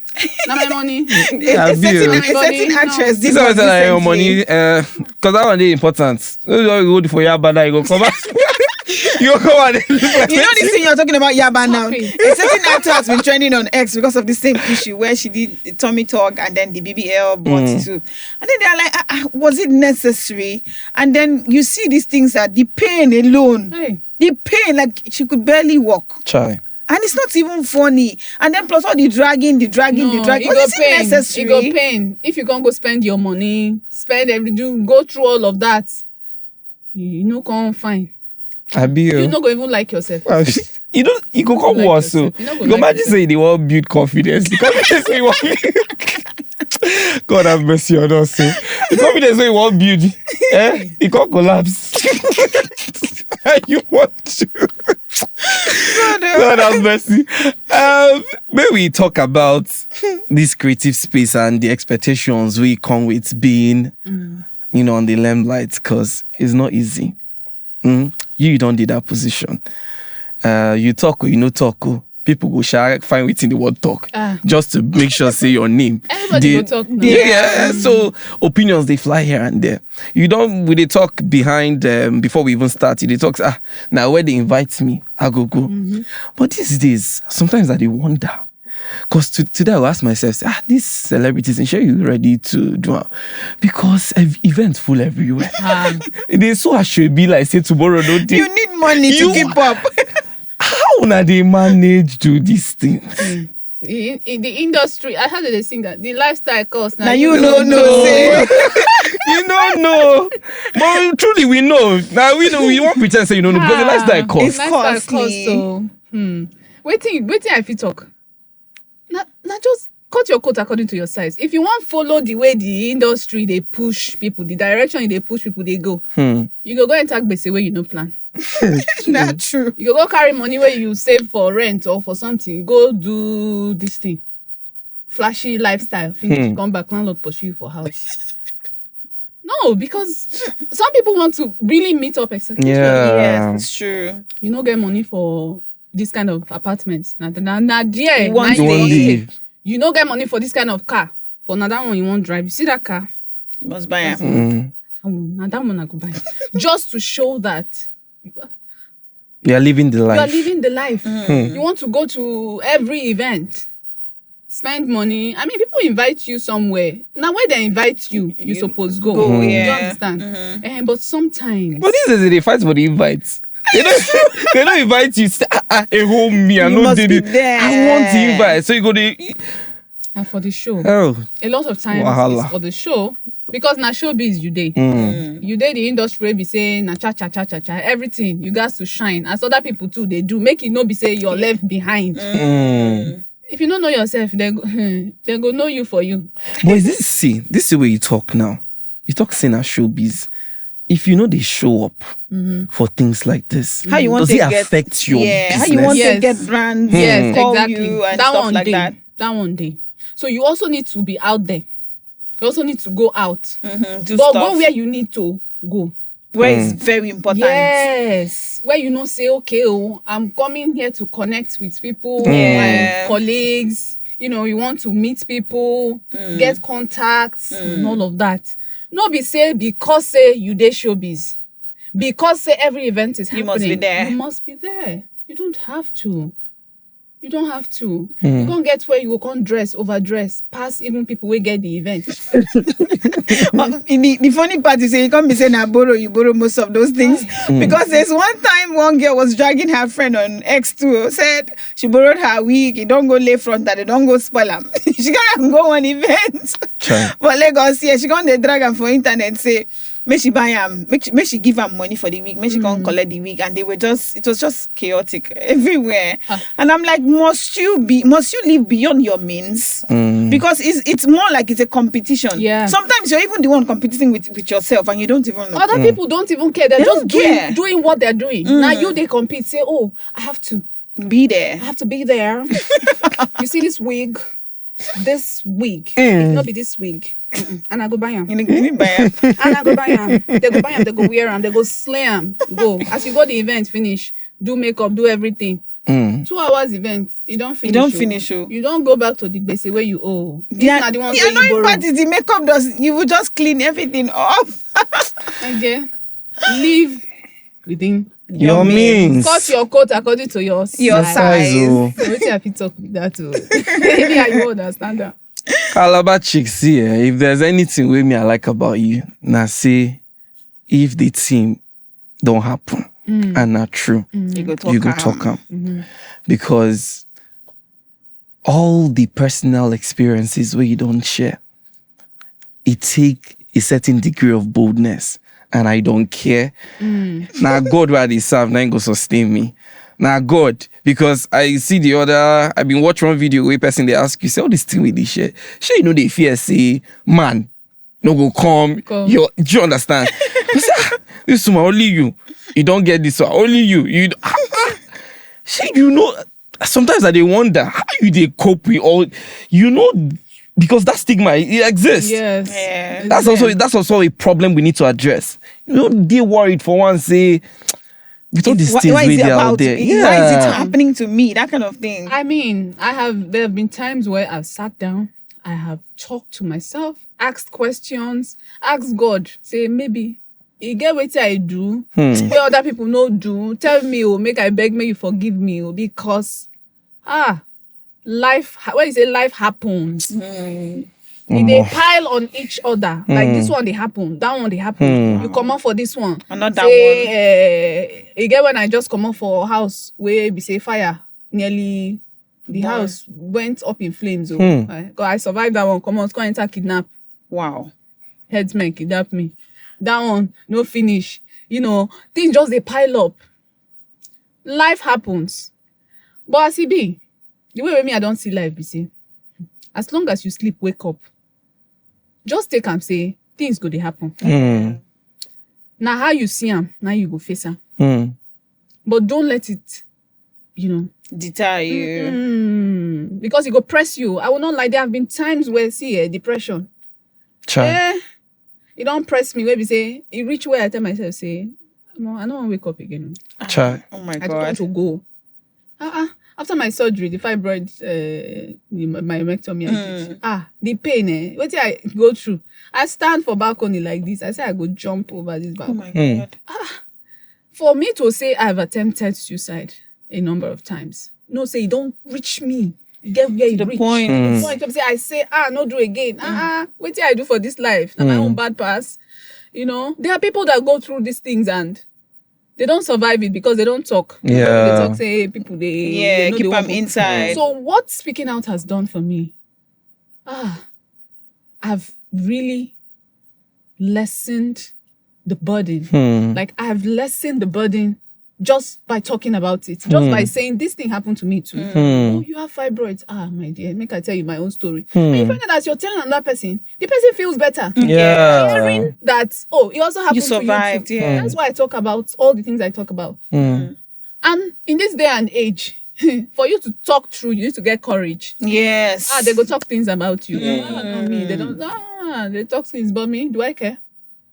Not my money. Yeah, A certain Everybody, actress did This one one say your recently. money, because that one is important. You go for your bad, you go come back. You go come and look like You know this thing you're talking about Yaba now. Stop it. A certain actor has been trending on X because of the same issue where she did the tummy talk and then the BBL bought too. And then they're like, was it necessary? And then you see these things that the pain alone, Hey. the pain, like she could barely walk. Chai. And it's not even funny. And then plus all the dragging. No, Was it it necessary? go pain. If you can't go spend your money, go through all of that, you know, can't find. You're not going to even like yourself. You go come Like worse. So yourself. You not you gonna go like imagine yourself. say they want build confidence. The confidence wey you want. God have mercy on us. So the confidence wey you want build, it can't collapse. You want to. God have mercy. Maybe we talk about this creative space and the expectations we come with being, on the limelight, because it's not easy. You don't do that position. You talk or you no talk. People go find within the word talk just to make sure say your name. Everybody go talk now. Yeah. So opinions they fly here and there. You don't they talk behind before we even start. They talk now where they invite me, I go. But these days sometimes I dey wonder. Because today I will ask myself, these celebrities, and sure you ready to do it? Because events full everywhere. They so I should be like say tomorrow don't they? You need money to keep up. How na they manage do these things? In the industry, I heard that they sing that the lifestyle cost. Now you don't know. Say. You don't know. But truly we know. Now we know we won't pretend say you don't know because the lifestyle cost. It's costly. So, waiting, I fit talk. Now just cut your coat according to your size. If you want follow the way the industry they push people, the direction they push people they go, you go and tag base where you no plan. Not true. You go carry money where you save for rent or for something. Go do this thing. Flashy lifestyle. Finish, come back, landlord pursue you for house. No, because some people want to really meet up expectations. Yes, it's true. You don't get money for this kind of apartments. Now, there, You want now to live. you don't get money for this kind of car. But now that one you won't drive. You see that car? You must buy it. Now that one I go buy. Just to show that You are living the life. you are living the life. You want to go to every event. Spend money. I mean, people invite you somewhere. Now, where they invite you, you supposed go. Go, You yeah. understand? But sometimes, But these days they fight for the invites. They don't invite you. Say, home me. I You know must they be do. there. I want to invite. So you go to. And for the show. Oh, A lot of times Wahala. it's for the show. Because na showbiz you dey. You dey the industry be saying na cha cha cha cha cha everything. You got to shine. As other people too, they do. Make it no be say you're left behind. If you don't know yourself, they go know you for you. but is this is the way you talk now? You talk saying a showbiz. If you know they show up for things like this, How you want does to it get affect your business? how you want Yes. to get brands Yes, call exactly. you and that stuff one like day. that. That one day. So you also need to be out there. You also need to go out. Do But stuff go where you need to go. where it's very important. Yes. Where you know say, okay, I'm coming here to connect with people, Yeah. my colleagues. You know, you want to meet people, get contacts, and all of that. No be say because say you dey showbiz. Because say every event is You happening. must be there. You must be there. You don't have to. You don't have to. You can't get where you can't overdress, pass even people who get the event. The funny part is you can't be saying you borrow most of those things. Because there's one time one girl was dragging her friend on X2, said she borrowed her wig, you don't go lay front that they don't go spoil them. She can't go on events. Try. For Lagos, yeah, she can't drag them for internet, say, may she buy them, may she give them money for the wig, may she can't collect the wig, and it was just chaotic everywhere. And I'm like, must you live beyond your means? Because it's more like it's a competition. Yeah. Sometimes you're even the one competing with yourself and you don't even know. Other people don't even care. They're They just don't care. doing what they're doing. Now you they compete. Say, oh, I have to Be there. be there. You see this wig? If not be this wig, and I go buy them. You know, give me buy 'em. And I go buy them. They go buy them. They go wear them. They go slay them. Go as you go the event finish. Do makeup. Do everything. 2 hours event. You don't finish. You don't finish. You don't go back to the base where you owe. Yeah, These are the ones the where you annoying borrow. part is the makeup does. You will just clean everything off. Okay. Live within Your means. cut your coat according to your size. Oh. So wetin I fit talk with that too. Maybe I you understand that. Calabar Chic, see, if there's anything with me I like about you, now say, if the team don't happen and not true, You go talk. you go talk am. Because all the personal experiences where you don't share, it take a certain degree of boldness, and I don't care. Now God where they serve, now go sustain me. Now God, because I see I've been watching one video where person they ask you, say all this thing with this share. Sure, you know they fear say, man, no go come. Come. Do you understand? I say, this one only you. You don't get this one. Only you. See, you know, sometimes I they wonder how you they cope with all, you know, because that stigma it exists. Yes. Yeah. That's also a problem we need to address. You know, they worried for one say, with all these things Why is way it they out about there. me? Why is it happening to me? That kind of thing. I mean, there have been times where I've sat down, I have talked to myself, asked questions, asked God, say maybe you get what I do, where other people no do. Tell me, make I beg, may you forgive me, because life, when you say life happens, they pile on each other. Like this one they happen, that one they happen. You come out for this one. Another say, you get when I just come out for house where be say fire nearly the house went up in flames. I survived that one. Come on, go enter kidnap. Wow. Headsmen kidnap me. That one no finish. You know, things just they pile up. Life happens. But as it be, the way with me I don't see life, be say, as long as you sleep, wake up. Just take and say, things go to happen. Now how you see them, now you go face them. But don't let it, Deter you. because it go press you. I will not lie, there have been times where, depression. Try. It don't press me, where we say, it reach where I tell myself, say, no, I don't want to wake up again. Try. Oh my I just God. want to go. After my surgery, the fibroid, my myectomy, the pain, what did I go through? I stand for balcony like this. I say I go jump over this Oh balcony. my God. For me to say I've attempted suicide a number of times, no, say, don't reach me. You get where you The reach. point. The point. I say, no do again. What did I do for this life? My own bad pass. There are people that go through these things and they don't survive it because they don't talk. Yeah. They talk, say people they know keep they them want- inside. So what speaking out has done for me, I've really lessened the burden. Like I've lessened the burden just by talking about it, just by saying this thing happened to me too. Oh, you have fibroids. My dear, make I tell you my own story. And you find out that you're telling another person, the person feels better. Yeah. Hearing that, it also happened You to you survived, too. yeah. That's why I talk about all the things I talk about. And in this day and age, for you to talk through, you need to get courage. Yes. They go talk things about you. Not me. They don't. They talk things about me. Do I care?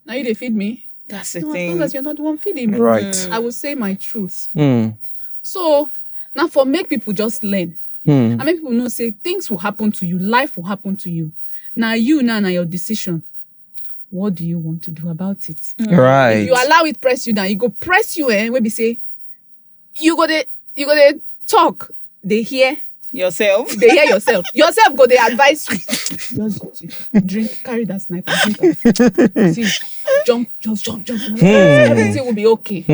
Now you they feed me. That's the No, as thing. long as you're not the one feeding me. Right. I will say my truth. So now for make people just learn. And make people know say things will happen to you, life will happen to you. Now your decision. What do you want to do about it? Right. If you allow it press you down, you go press you where we say you go to talk. They hear Yourself. yourself. Yourself go they advise you. Just drink, carry that sniper, drink am. See, jump. Everything will be okay.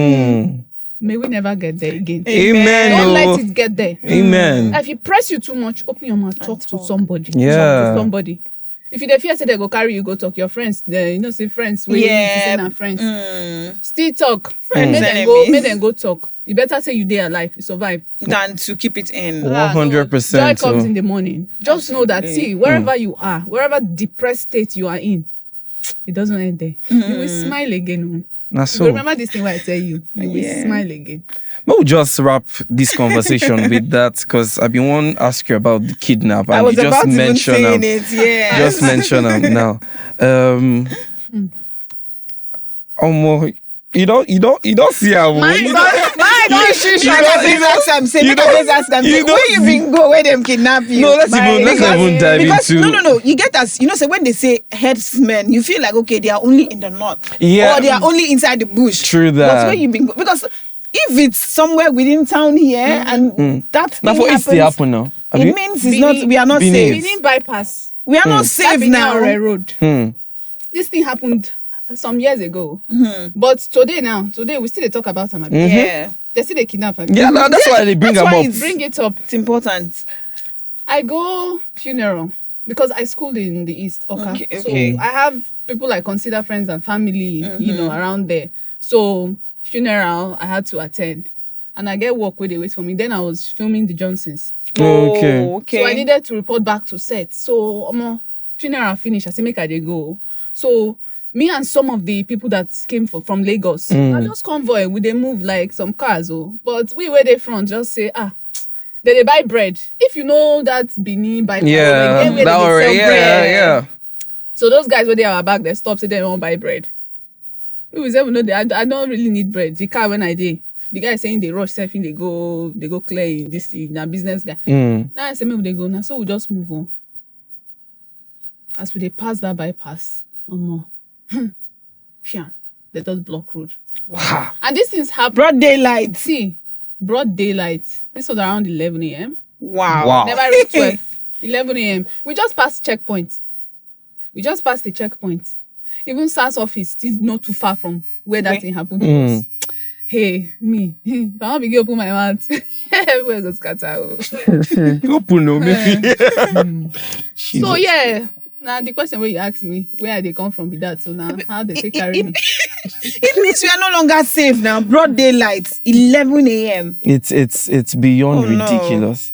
May we never get there again. Amen. Don't let it get there. Amen. If you press you too much, open your mouth, talk to somebody. Yeah. Talk to somebody. If you dey fear say they go carry you, go talk. Your friends, say friends, we say na friends. Still talk. Friends, Make them go talk. You better say you dey alive, you survive. Than to keep it in. 100%. Joy comes in the morning. Just know that, see, wherever you are, wherever depressed state you are in, it doesn't end there. You will smile again. That's You so. will remember this thing where I tell you. You will smile again. We'll just wrap this conversation with that because I've been wanting to ask you about the kidnap and I was you just about to even mentioned saying it, yeah. just mention them now. You don't see how where you been go where them kidnap you. No, let's even dive into. No. You get us. Say when they say herdsmen, you feel like okay, they are only in the north, Yeah. or they are only inside the bush. True that. But where you been go? Because if it's somewhere within town here and that Now thing for it to happens, happen now. it means it's not. We are not Benin. safe. We didn't bypass. We are not safe now. Road. This thing happened some years ago. But today we still dey talk about them. Yeah, They still dey kidnap them. Yeah, no, that's why they bring That's them why up. it's- Bring it up. it's important. I go funeral because I schooled in the East. Okay. Okay. So I have people I consider friends and family, around there. So funeral, I had to attend. And I get work where they wait for me. Then I was filming the Johnsons. Okay. Oh, okay. So I needed to report back to set. So funeral finish. I say make I dey go. So me and some of the people that came from Lagos, I just convoy. We they move like some cars. But we where they front just say they buy bread. If you know that Benin buy Yeah, where they that dey already, sell bread. yeah. So those guys where they are back, they stop say they don't buy bread. We say we know I don't really need bread. The car when I did. The guy saying they rush surfing, they go clear in this thing, na business guy. Now I say maybe they go now, so we just move on. As we they pass that bypass, they just block road. Wow. And these things happen. Broad daylight. See, broad daylight. This was around 11 a.m. Wow. Never reached 12. 11 a.m. We just passed checkpoint. We just passed the checkpoint. Even SARS office still not too far from where that thing happened to us. Hey, me. If I want to open my mouth, everywhere goes scatter. Open no, maybe. So yeah. Now the question where you asked me, where they come from with that, so now how they take carry me? It means we are no longer safe now. Broad daylight, 11 a.m. It's beyond no. ridiculous.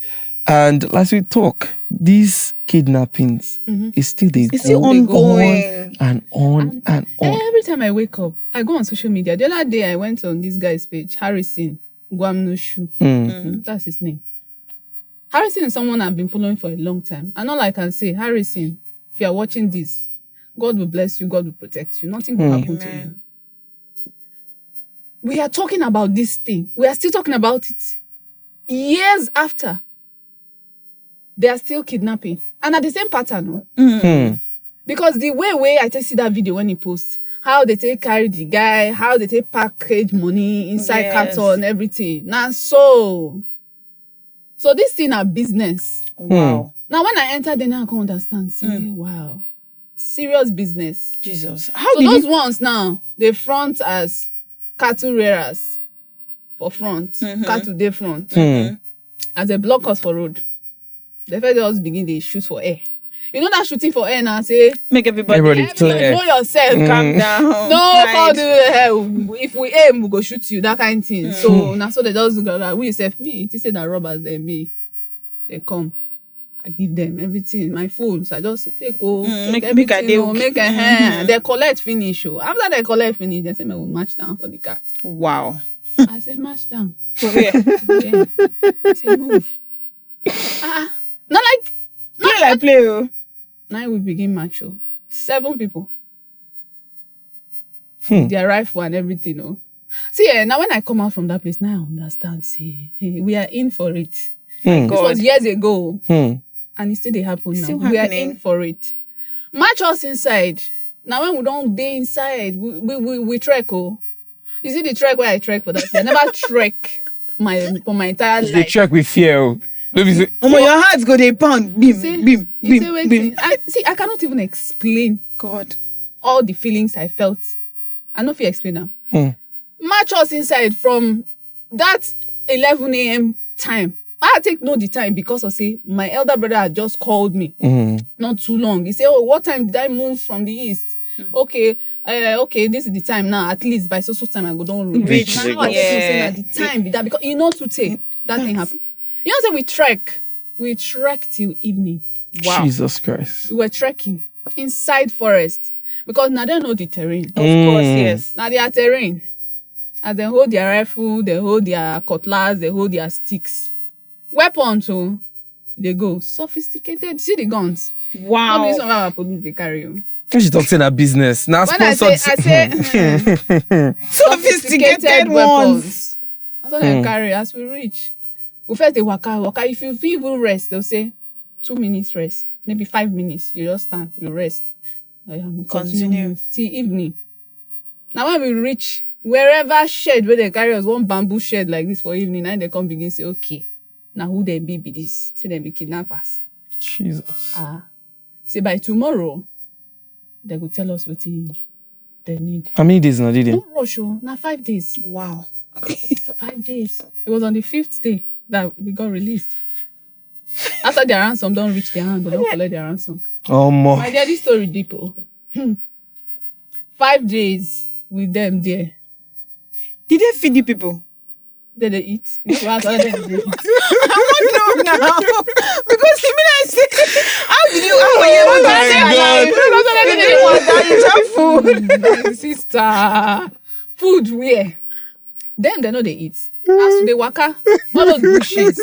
And as we talk, these kidnappings is still It's still ongoing. and on. Every time I wake up, I go on social media. The other day I went on this guy's page, Harrison Guamnoshu. That's his name. Harrison is someone I've been following for a long time. And all I can say, Harrison, if you are watching this, God will bless you, God will protect you. Nothing will happen to you. We are talking about this thing. We are still talking about it. Years after, they are still kidnapping. And at the same pattern, no? Because the way I take see that video when he posts, how they take carry the guy, how they take package money inside carton, everything. Now, so this thing are business. Wow. Now, when I enter, then I can understand. See, wow. Serious business. Jesus. So those ones now, they front as cattle rearers. for front, car to dey front. As they block us for road, the first just begin they shoot for air. You know that shooting for air now, say Make everybody know yourself. calm down. No, call the if we aim, we go shoot you. That kind of thing. So now, so they just go like, we self me. They say that robbers they me, they come. I give them everything, my phone. So I just take make a hand. They collect finish. After they collect finish, they say, "Me will march down for the car." Wow. I said, "March down." For where? Yeah. I said, "Move." Not like Play. now we begin march. 7 people. Their rifle and everything. Oh. See, now when I come out from that place, now I understand. See, hey, we are in for it. This was years ago. And it still they happen now. We are in for it. Match us inside. Now when we don't day inside, we trek. Oh, you see the trek where I trek for that. I never trek for my entire life. They trek with fear. Your hearts go they pound. Beam. I cannot even explain. God, all the feelings I felt. I know if you explain now. Match us inside from that 11 a.m. time. I take no the time because I say my elder brother had just called me not too long. He said, "Oh, what time did I move from the east?" Okay, this is the time now. At least by so time I go down reach. Now I say the time be that because you know to take that thing happen. You know, so we trek till evening. Wow, Jesus Christ! We were trekking inside forest because now they know the terrain. Of course, yes. Now they are terrain. As they hold their rifle, they hold their cutlass, they hold their sticks. Weapons, so they go sophisticated. See the guns. Wow. Not some of our police they carry you. She talks in her business now. When I say sophisticated weapons. That's what they carry as we reach. We first they waka. If you feel even rest, they'll say 2 minutes rest, maybe 5 minutes. You just stand, you rest. Continue till evening. Now when we reach wherever shed where they carry us, one bamboo shed like this for evening, and they come begin say, okay. Now who they be this? Say they be kidnappers. Jesus. Say by tomorrow, they will tell us what they need. How many days now did they? No rush, now 5 days. Wow. 5 days. It was on the 5th day that we got released. After their ransom don't reach their hand, they don't collect their ransom. Oh more. My dear, this story deep. 5 days with them there. Did they feed the people? Did they eat? I want to know now. Because I say, how did you food? Sister. Food where? Them they know they eat. As they waka, all those bushes.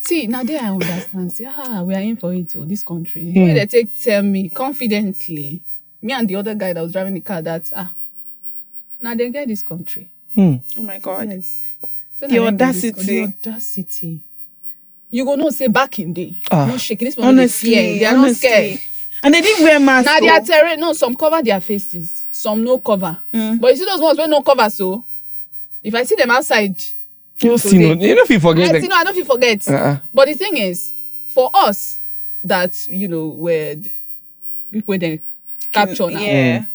See, now there I understand. Say, we are in for it, this country. The way they tell me confidently, me and the other guy that was driving the car, that now they get this country. Oh my God. Yes. So the audacity. The audacity. You go no say back in day. No shaking this one. Honestly, they are not scared. And they didn't wear masks. Now they are terrain. No, some cover their faces, some no cover. But you see those ones where no cover, so if I see them outside, you know if you forget. I don't feel forget. But the thing is, for us that where people they capture now.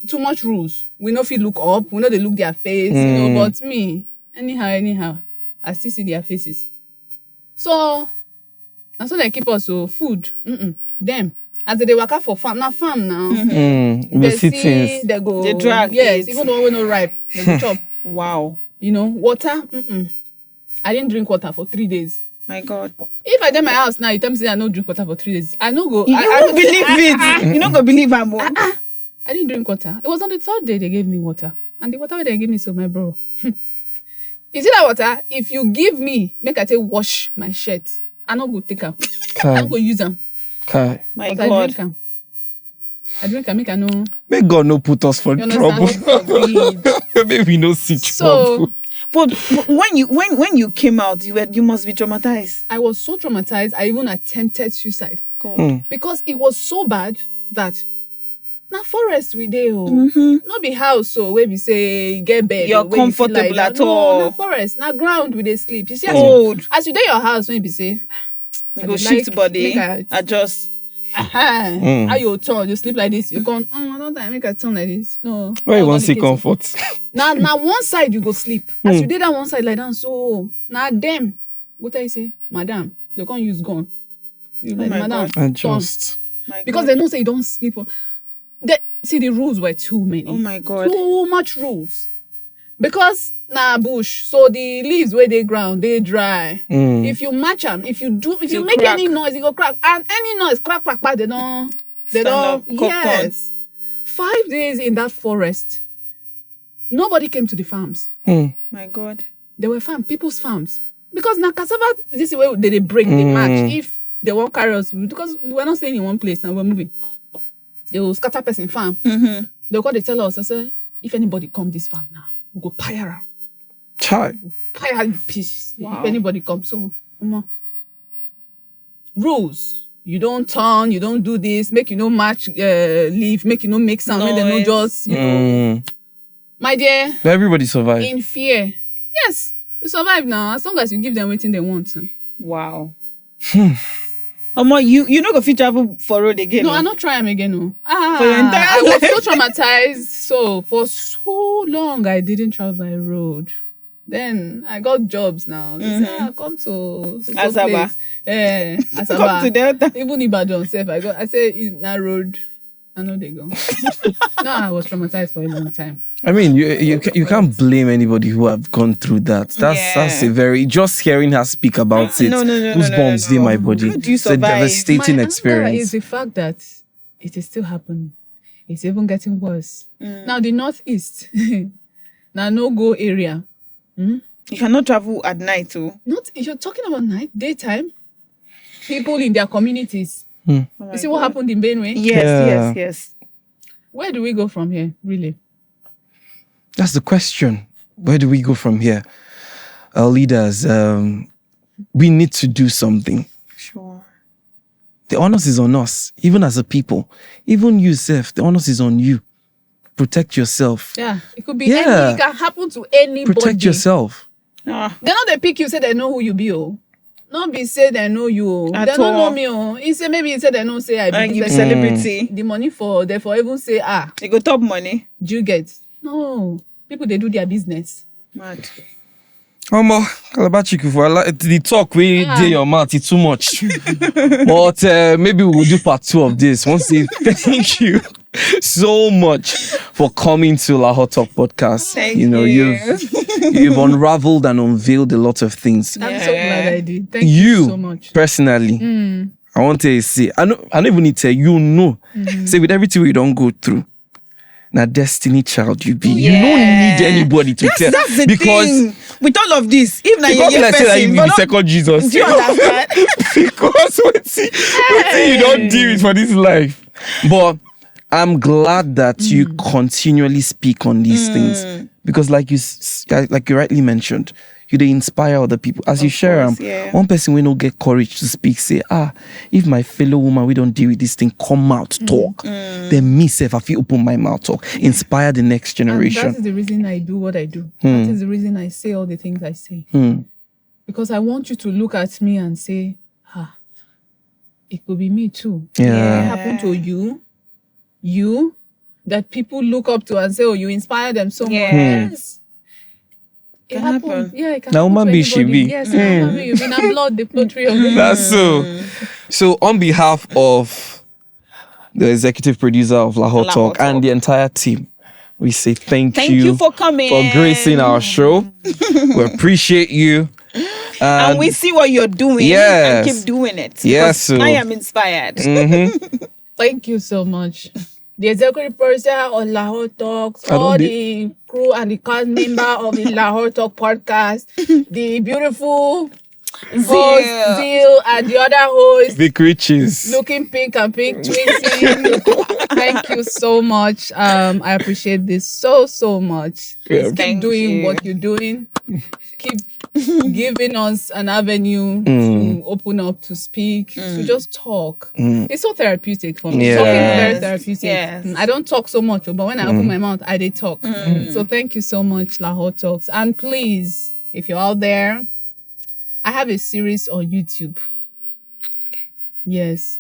Too much rules. We know if you look up, we know they look their face, but me, anyhow, I still see their faces. So that's what they keep us. So food, them as they work out for farm now. The see, they go, they drag. Yes, even though we're not ripe, they go chop. Wow. Water. I didn't drink water for 3 days. My God. If I dey my house now, you tell me say I no drink water for 3 days. I no go. You don't believe it. You not gonna believe I'm more. I didn't drink water. It was on the 3rd day they gave me water. And the water they gave me, so my bro. You see that water? If you give me, make I take wash my shirt, I not go take them. I not go use them. My God. I drink them, make I know. May God no put us for trouble. Maybe no see trouble. But when you came out, you must be traumatized. I was so traumatized, I even attempted suicide. God. Because it was so bad that now forest we dey not be house where we say get bed. You're comfortable like, at all. No forest, now ground we dey sleep. You see as you dey your house when you say you go shift body, adjust. How you turn, you sleep like this. You gone. I don't think I make a turn like this. No. Why you want to see comfort? Now one side you go sleep. As you did that one side like that, so now them. What I say, madam, they can't use gun. You like, my madam, God. Adjust. because they don't say you don't sleep. See, the rules were too many. Oh my God. Too much rules. Because bush, so the leaves where they ground, they dry. If you match them, if you make crack. any noise, it go crack. And any noise, crack, they don't. Stand up, Yes. 5 days in that forest. Nobody came to the farms. My God. There were people's farms. Because now cassava, this is where they break, they match. If they won't carry us, because we're not staying in one place and we're moving. They will scatter person farm. They'll call, they tell us, I say, if anybody come this farm now, we'll go pyre am. Chai. Pyre in pieces. If anybody comes. So, rules. You don't turn, you don't do this, make you no match leave, make you no make sound, make them no just, My dear, Everybody survive. in fear. Yes, we survive now, as long as you give them everything they want. Wow. You know go fit travel for road again. No, I'm not trying again. No. For your entire I was so traumatized. So for so long, I didn't travel by road. Then I got jobs now. They say, come to Asaba. Asaba. Come to Delta. Even Ibadan self, I say in that road. I know they go. No, I was traumatized for a long time. I mean, you can't blame anybody who have gone through that. That's a very, just hearing her speak about it. No. Goosebumps in my body. How do you It's a survive? devastating My anger experience. is the fact that it is still happening. It's even getting worse. Now the northeast, now no go area. You cannot travel at night too. Not if you're talking about night, daytime. People in their communities. Oh You see what happened in Benue? Yes. Where do we go from here, really? That's the question. Where do we go from here? Our leaders, we need to do something. Sure. The onus is on us, even as a people. Even you, Seth, the onus is on you. Protect yourself. Yeah, it could be Yeah. it can happen to anybody. Protect yourself. They know they pick you, say they know who you be, oh. Not be say they know you, oh. At They don't all. know me, oh. He say maybe he say they don't say I And be you this be person. celebrity. The money for therefore even say You go top money. do you get? No, people they do their business. Mad. Calabar Chic, the talk we did your mouth, it's too much. But maybe we'll do part 2 of this. Want to say thank you so much for coming to LahorTalk podcast. Thank You've unraveled and unveiled a lot of things. I'm so glad I did. Thank you so much. Personally, I want to say, I don't even need to tell you, say with everything we don't go through. Now, destiny child you be. You don't need anybody to tell. That's the because thing. With all of this, if now because you're like say that you person, be but the not- second Jesus. do you understand? Because what you don't deal with for this life. But I'm glad that you continually speak on these things because, like you rightly mentioned, you they inspire other people as you share them. One person will not get courage to speak. Say, if my fellow woman we don't deal with this thing, come out talk. Then me say if I feel open my mouth talk, inspire the next generation. And that is the reason I do what I do. That is the reason I say all the things I say. Because I want you to look at me and say, it could be me too. Yeah. It happened to you, that people look up to and say, oh, you inspire them so much. Yes. It Can happened. happen. Yeah, it can Now, happen to man be she anybody. be. Yes, human being. You've been a blood, the flow tree of the That's so. So on behalf of the executive producer of LahorTalk LahorTalk. and the entire team, we say thank Thank you for coming. for gracing our show. We appreciate you. And we see what you're doing Yes. and keep doing it. Yes, Because so- I am inspired. Thank you so much. The executive producer of LahorTalk, I don't all do- the crew and the cast member of the LahorTalk podcast, the beautiful host, Zeal, and the other host, Big riches. looking pink and pink twinsie. Thank you so much. I appreciate this so much. Yeah. Keep Thank doing you. what you're doing. Keep giving us an avenue to open up, to speak, to just talk. It's so therapeutic for me. Yeah. Talking is very Yes. therapeutic. Yes. I don't talk so much, but when I open my mouth, I did talk. So thank you so much, LahorTalks. And please, if you're out there, I have a series on YouTube. Yes.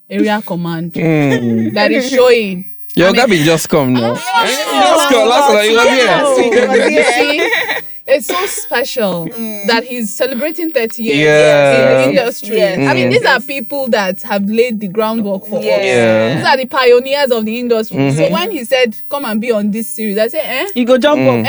Area Command that is showing Your Gabby just come now. Just come. Last night you was here. See, it's so special that he's celebrating 30 years Yeah. in the industry. Yes. I mean, these are people that have laid the groundwork for us. Yeah. These are the pioneers of the industry. So when he said, come and be on this series, I said, You go jump up.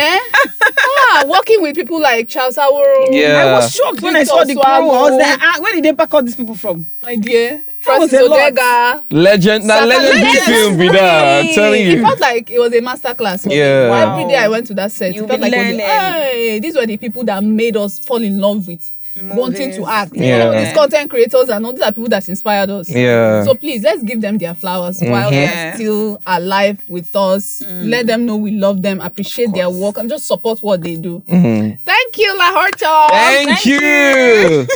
working with people like Charles Aworo. Yeah. I was shocked when I saw the crew. I was like, where did they pack all these people from? My dear. That was Francis a lot. Odega. Legend. Now legend film be that. I'm telling It you. felt like it was a masterclass. Yeah. Wow. Every day I went to that set, You'll it felt be like learning. hey, these were the people that made us fall in love with wanting to act. Yeah. These content creators and all these are people that inspired us. Yeah. So please, let's give them their flowers while they're still alive with us. Let them know we love them, appreciate their work, and just support what they do. Thank you, LahorTalk. Thank you.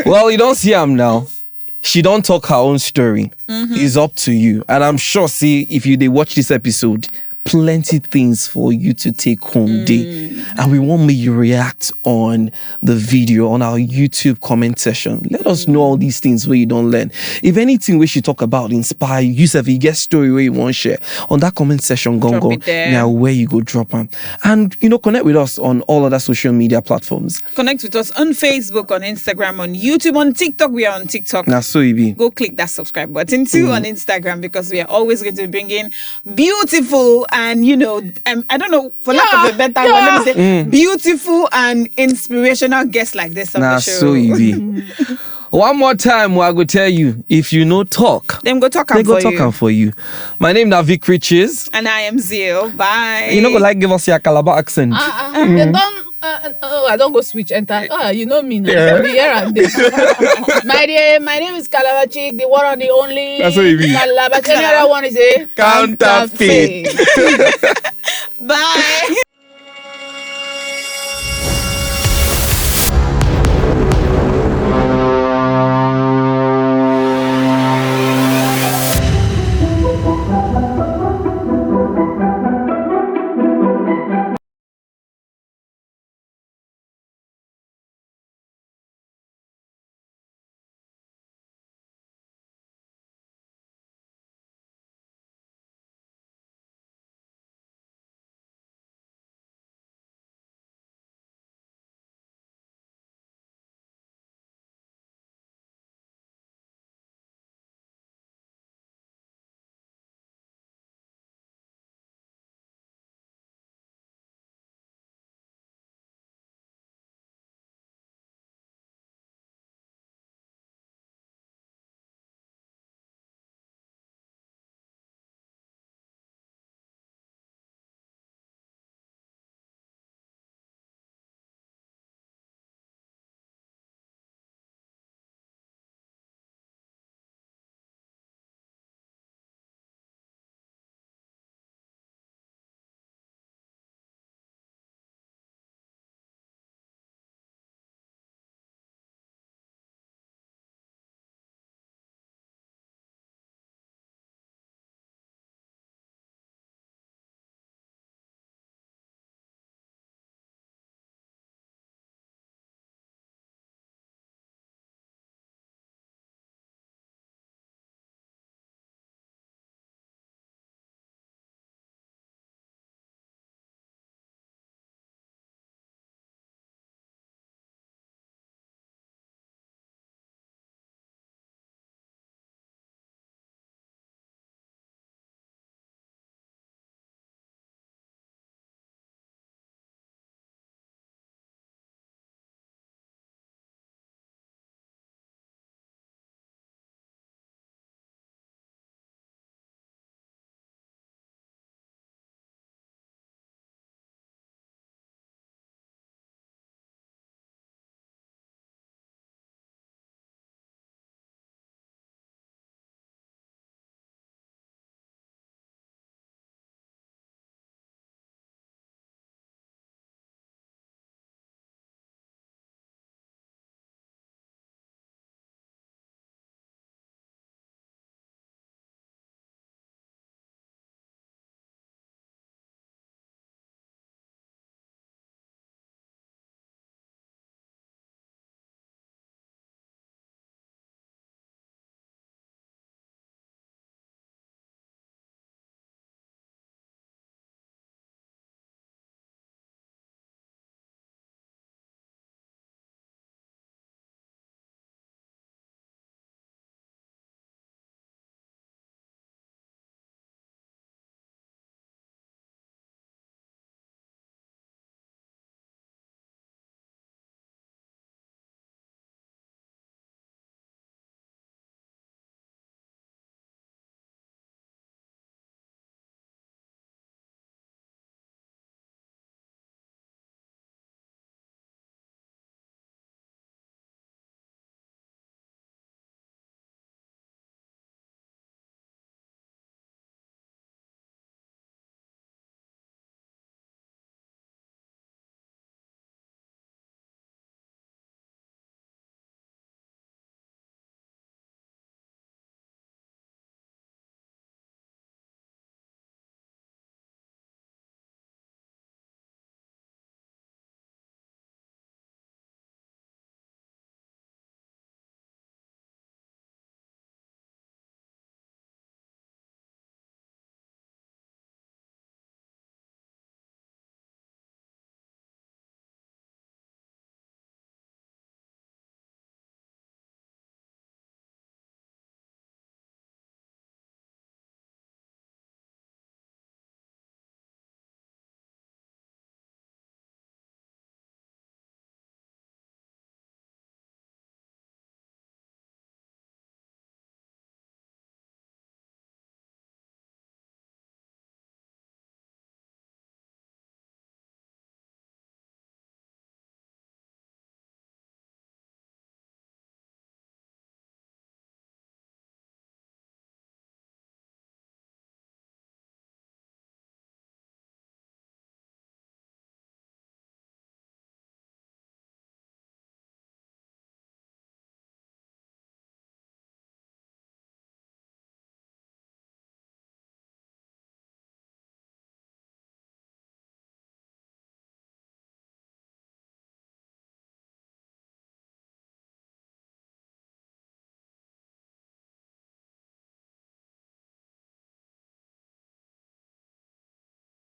Well, you don't see him now. She don't talk her own story. It's up to you. And I'm sure, see, if they watch this episode, plenty things for you to take home day. And we want me to react on the video on our YouTube comment section. Let us know all these things where you don't learn. If anything we should talk about inspire you, if you get story where you want to share on that comment section, Drop it there. now where you go drop them. And connect with us on all other social media platforms. Connect with us on Facebook, on Instagram, on YouTube, on TikTok. We are on TikTok. Now so it be. Go click that subscribe button too on Instagram, because we are always going to bring in beautiful and I don't know, for lack of a better word, let me say beautiful and inspirational guests like this on the show. So it be. One more time, I go tell you, if you know talk, Them go talk they am go for talk you. am for you. My name is Vic Riches. And I am Zio. Bye. You know, go like give us your Calabar accent. They don't. I don't go switch enter. You know me now. Here and there. My name is Calabar Chic, the one and the only. That's what it means. Calabar. Any other one is a Counterfeit. Bye.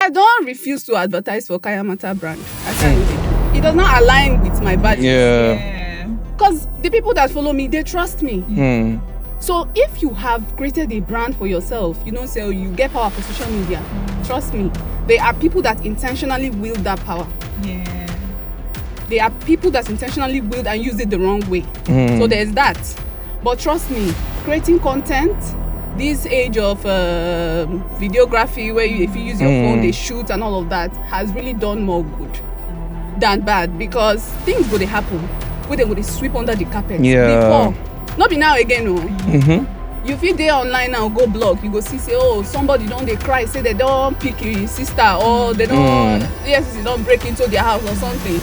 I don't refuse to advertise for Kayamata brand. I tell you, it does not align with my values. Yeah. Because the people that follow me, they trust me. So if you have created a brand for yourself, you know, so you get power for social media, trust me, there are people that intentionally wield that power. Yeah. There are people that intentionally wield and use it the wrong way. So there's that. But trust me, creating content, this age of videography where if you use your phone, they shoot and all of that, has really done more good than bad, because things go to happen where they go to sweep under the carpet. Before, not be now again. You feel they online now, go blog, you go see say, oh, somebody don't they cry, say they don't pick your sister, or they don't, yes, they don't break into their house or something.